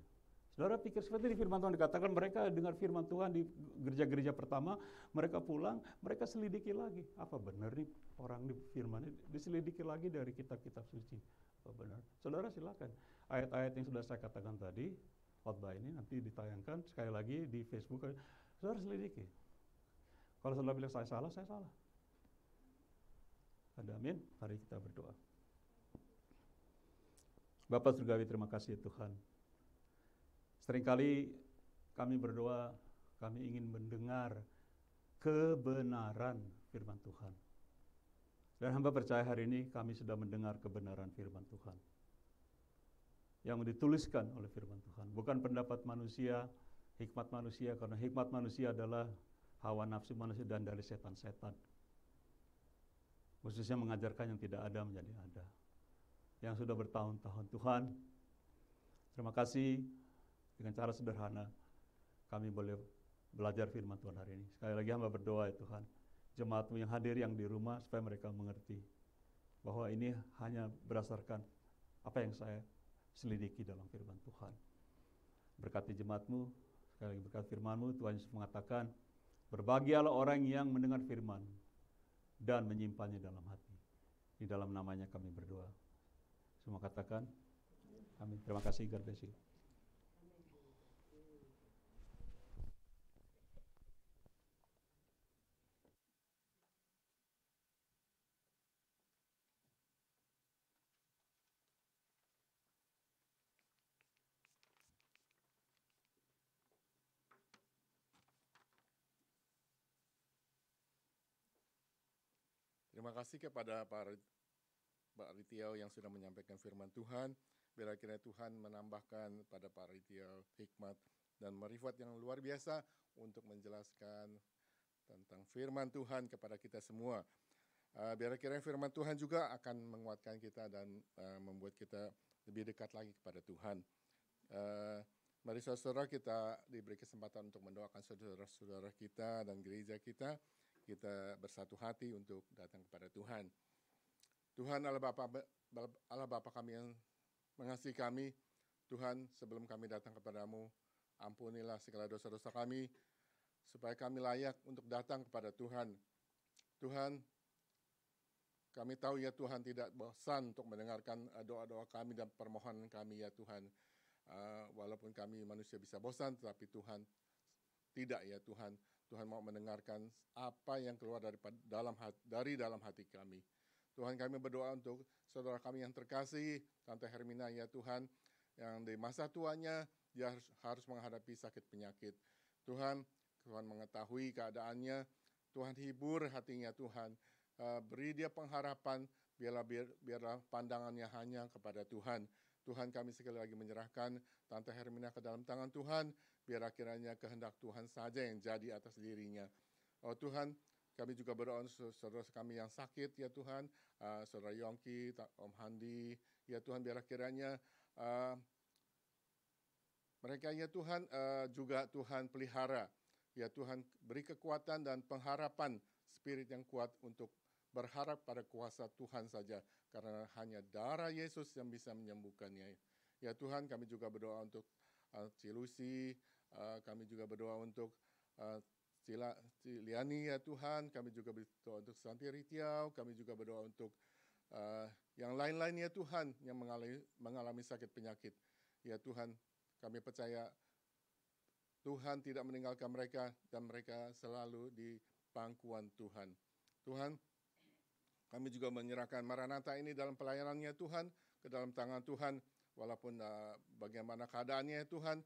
Saudara pikir seperti di firman Tuhan dikatakan mereka dengar firman Tuhan di gereja-gereja pertama, mereka pulang, mereka selidiki lagi. Apa benar nih orang di firman ini? Diselidiki lagi dari kitab-kitab suci. Apa benar? Saudara silakan. Ayat-ayat yang sudah saya katakan tadi, khotbah ini nanti ditayangkan sekali lagi di Facebook. Saudara selidiki. Kalau saudara bilang saya salah, saya salah. Amin. Mari kita berdoa. Bapak Surgawi, terima kasih Tuhan. Seringkali kami berdoa, kami ingin mendengar kebenaran firman Tuhan. Dan hamba percaya hari ini kami sudah mendengar kebenaran firman Tuhan. Yang dituliskan oleh firman Tuhan. Bukan pendapat manusia, hikmat manusia, karena hikmat manusia adalah hawa nafsu manusia dan dari setan-setan. Khususnya mengajarkan yang tidak ada menjadi ada. Yang sudah bertahun-tahun. Tuhan, terima kasih. Dengan cara sederhana, kami boleh belajar firman Tuhan hari ini. Sekali lagi hamba berdoa ya Tuhan, jemaat-Mu yang hadir yang di rumah, supaya mereka mengerti bahwa ini hanya berdasarkan apa yang saya selidiki dalam firman Tuhan. Berkati jemaat-Mu, sekali lagi berkat firman-Mu, Tuhan Yesus mengatakan, berbahagialah orang yang mendengar firman dan menyimpannya dalam hati. Di dalam namanya kami berdoa. Semua katakan, amin. Terima kasih, God bless you. Terima kasih kepada Pak Ritiau yang sudah menyampaikan firman Tuhan. Biar kiranya Tuhan menambahkan pada Pak Ritiau hikmat dan marifat yang luar biasa untuk menjelaskan tentang firman Tuhan kepada kita semua. Biar kiranya firman Tuhan juga akan menguatkan kita dan membuat kita lebih dekat lagi kepada Tuhan. Mari saudara kita diberi kesempatan untuk mendoakan saudara-saudara kita dan gereja kita. Kita bersatu hati untuk datang kepada Tuhan. Tuhan Allah Bapa kami yang mengasihi kami, Tuhan sebelum kami datang kepadamu, ampunilah segala dosa-dosa kami, supaya kami layak untuk datang kepada Tuhan. Tuhan, kami tahu ya Tuhan tidak bosan untuk mendengarkan doa-doa kami dan permohonan kami ya Tuhan. Walaupun kami manusia bisa bosan, tetapi Tuhan tidak ya Tuhan. Tuhan mau mendengarkan apa yang keluar dari dalam hati kami. Tuhan, kami berdoa untuk saudara kami yang terkasih, Tante Hermina ya Tuhan, yang di masa tuanya dia harus menghadapi sakit penyakit. Tuhan mengetahui keadaannya, Tuhan hibur hatinya Tuhan, beri dia pengharapan, biarlah pandangannya hanya kepada Tuhan. Tuhan, kami sekali lagi menyerahkan Tante Hermina ke dalam tangan Tuhan, biar akhirnya kehendak Tuhan saja yang jadi atas dirinya. Oh Tuhan, kami juga berdoa untuk saudara kami yang sakit ya Tuhan, saudara Yongki, Om Handi, ya Tuhan biar akhirnya mereka ya Tuhan juga Tuhan pelihara. Ya Tuhan beri kekuatan dan pengharapan spirit yang kuat untuk berharap pada kuasa Tuhan saja. Karena hanya darah Yesus yang bisa menyembuhkannya. Ya Tuhan kami juga berdoa untuk Cilusi, kami juga berdoa untuk Ciliani ya Tuhan, kami juga berdoa untuk Santi Ritiau, kami juga berdoa untuk yang lain-lain ya Tuhan yang mengalami sakit penyakit. Ya Tuhan, kami percaya Tuhan tidak meninggalkan mereka dan mereka selalu di pangkuan Tuhan. Tuhan, kami juga menyerahkan Maranatha ini dalam pelayanannya Tuhan, ke dalam tangan Tuhan, walaupun bagaimana keadaannya Tuhan,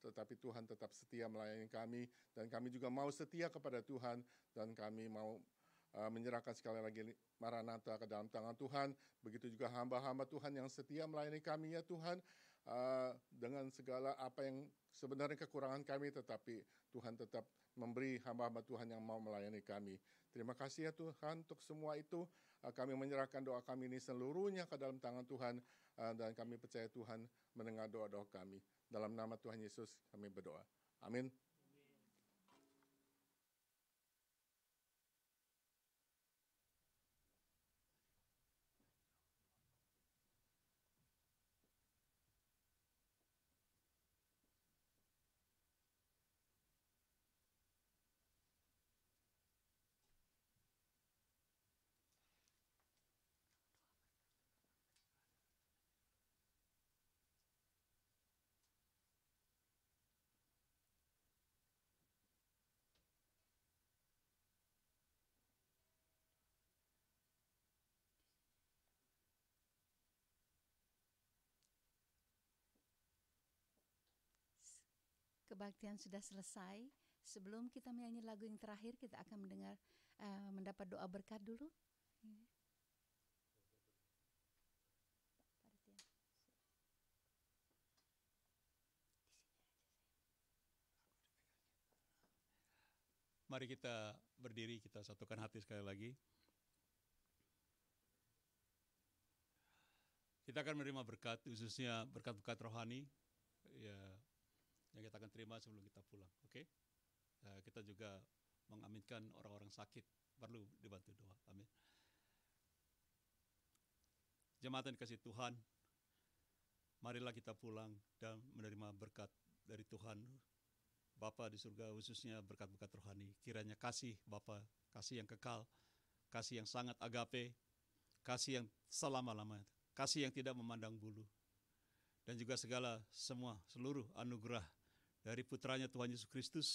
tetapi Tuhan tetap setia melayani kami, dan kami juga mau setia kepada Tuhan, dan kami mau menyerahkan sekali lagi Maranatha ke dalam tangan Tuhan. Begitu juga hamba-hamba Tuhan yang setia melayani kami ya Tuhan, dengan segala apa yang sebenarnya kekurangan kami, tetapi Tuhan tetap memberi hamba-hamba Tuhan yang mau melayani kami. Terima kasih ya Tuhan untuk semua itu. Kami menyerahkan doa kami ini seluruhnya ke dalam tangan Tuhan, dan kami percaya Tuhan mendengar doa-doa kami. Dalam nama Tuhan Yesus kami berdoa. Amin. kebaktian sudah selesai. Sebelum kita menyanyi lagu yang terakhir, kita akan mendapat doa berkat dulu. Mari kita berdiri, kita satukan hati sekali lagi. Kita akan menerima berkat, khususnya berkat-berkat rohani ya, yang kita akan terima sebelum kita pulang. Oke? Kita juga mengaminkan orang-orang sakit, perlu dibantu doa. Amin. Jemaat yang dikasihi Tuhan, marilah kita pulang dan menerima berkat dari Tuhan Bapa di surga, khususnya berkat-berkat rohani. Kiranya kasih Bapa, kasih yang kekal, kasih yang sangat agape, kasih yang selama-lamanya, kasih yang tidak memandang bulu, dan juga seluruh anugerah dari putranya Tuhan Yesus Kristus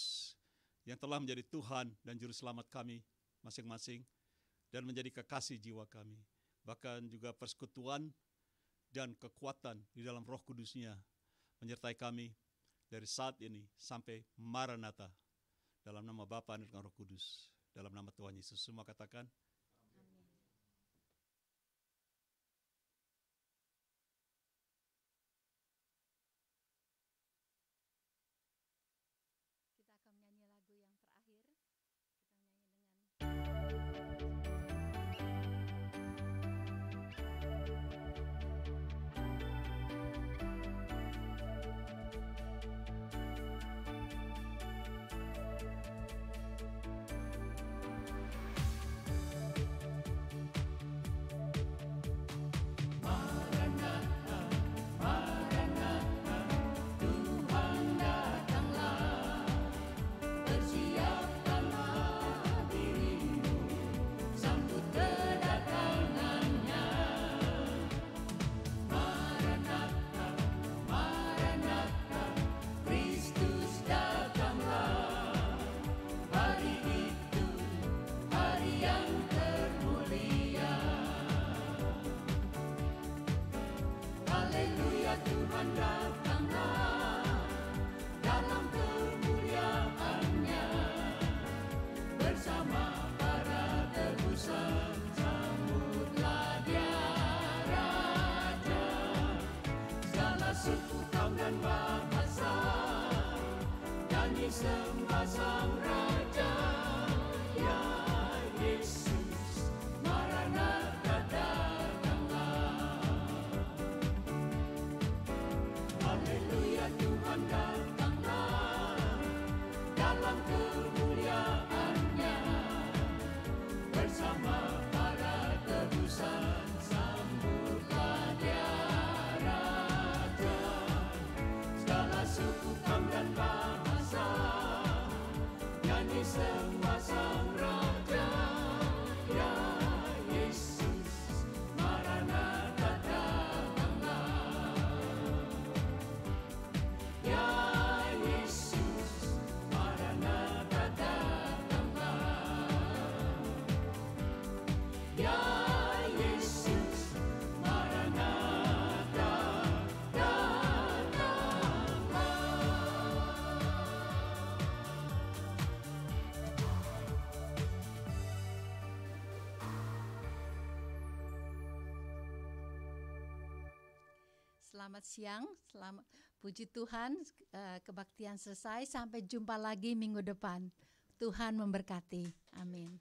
yang telah menjadi Tuhan dan Juru Selamat kami masing-masing dan menjadi kekasih jiwa kami. Bahkan juga persekutuan dan kekuatan di dalam Roh Kudus-Nya menyertai kami dari saat ini sampai Maranatha, dalam nama Bapa dan Roh Kudus, dalam nama Tuhan Yesus. Semua katakan, Amin. Kita akan menyanyi lagu yang terakhir. Kita menyanyi dengan sembah Sang Raja, ya Yesus, Maranatha datanglah. Haleluya, Tuhan datanglah dalam kemuliaan-Nya bersama para tebusan. Sambutlah Dia Raja, segala suku, kaum dan bahasa, nyanyi sembah Sang Raja, ya Yesus, Maranatha datanglah. Ya Yesus, Maranatha datanglah. Ya Yesus, Maranatha datanglah. Selamat siang, selamat puji Tuhan, kebaktian selesai. Sampai jumpa lagi minggu depan. Tuhan memberkati. Amin.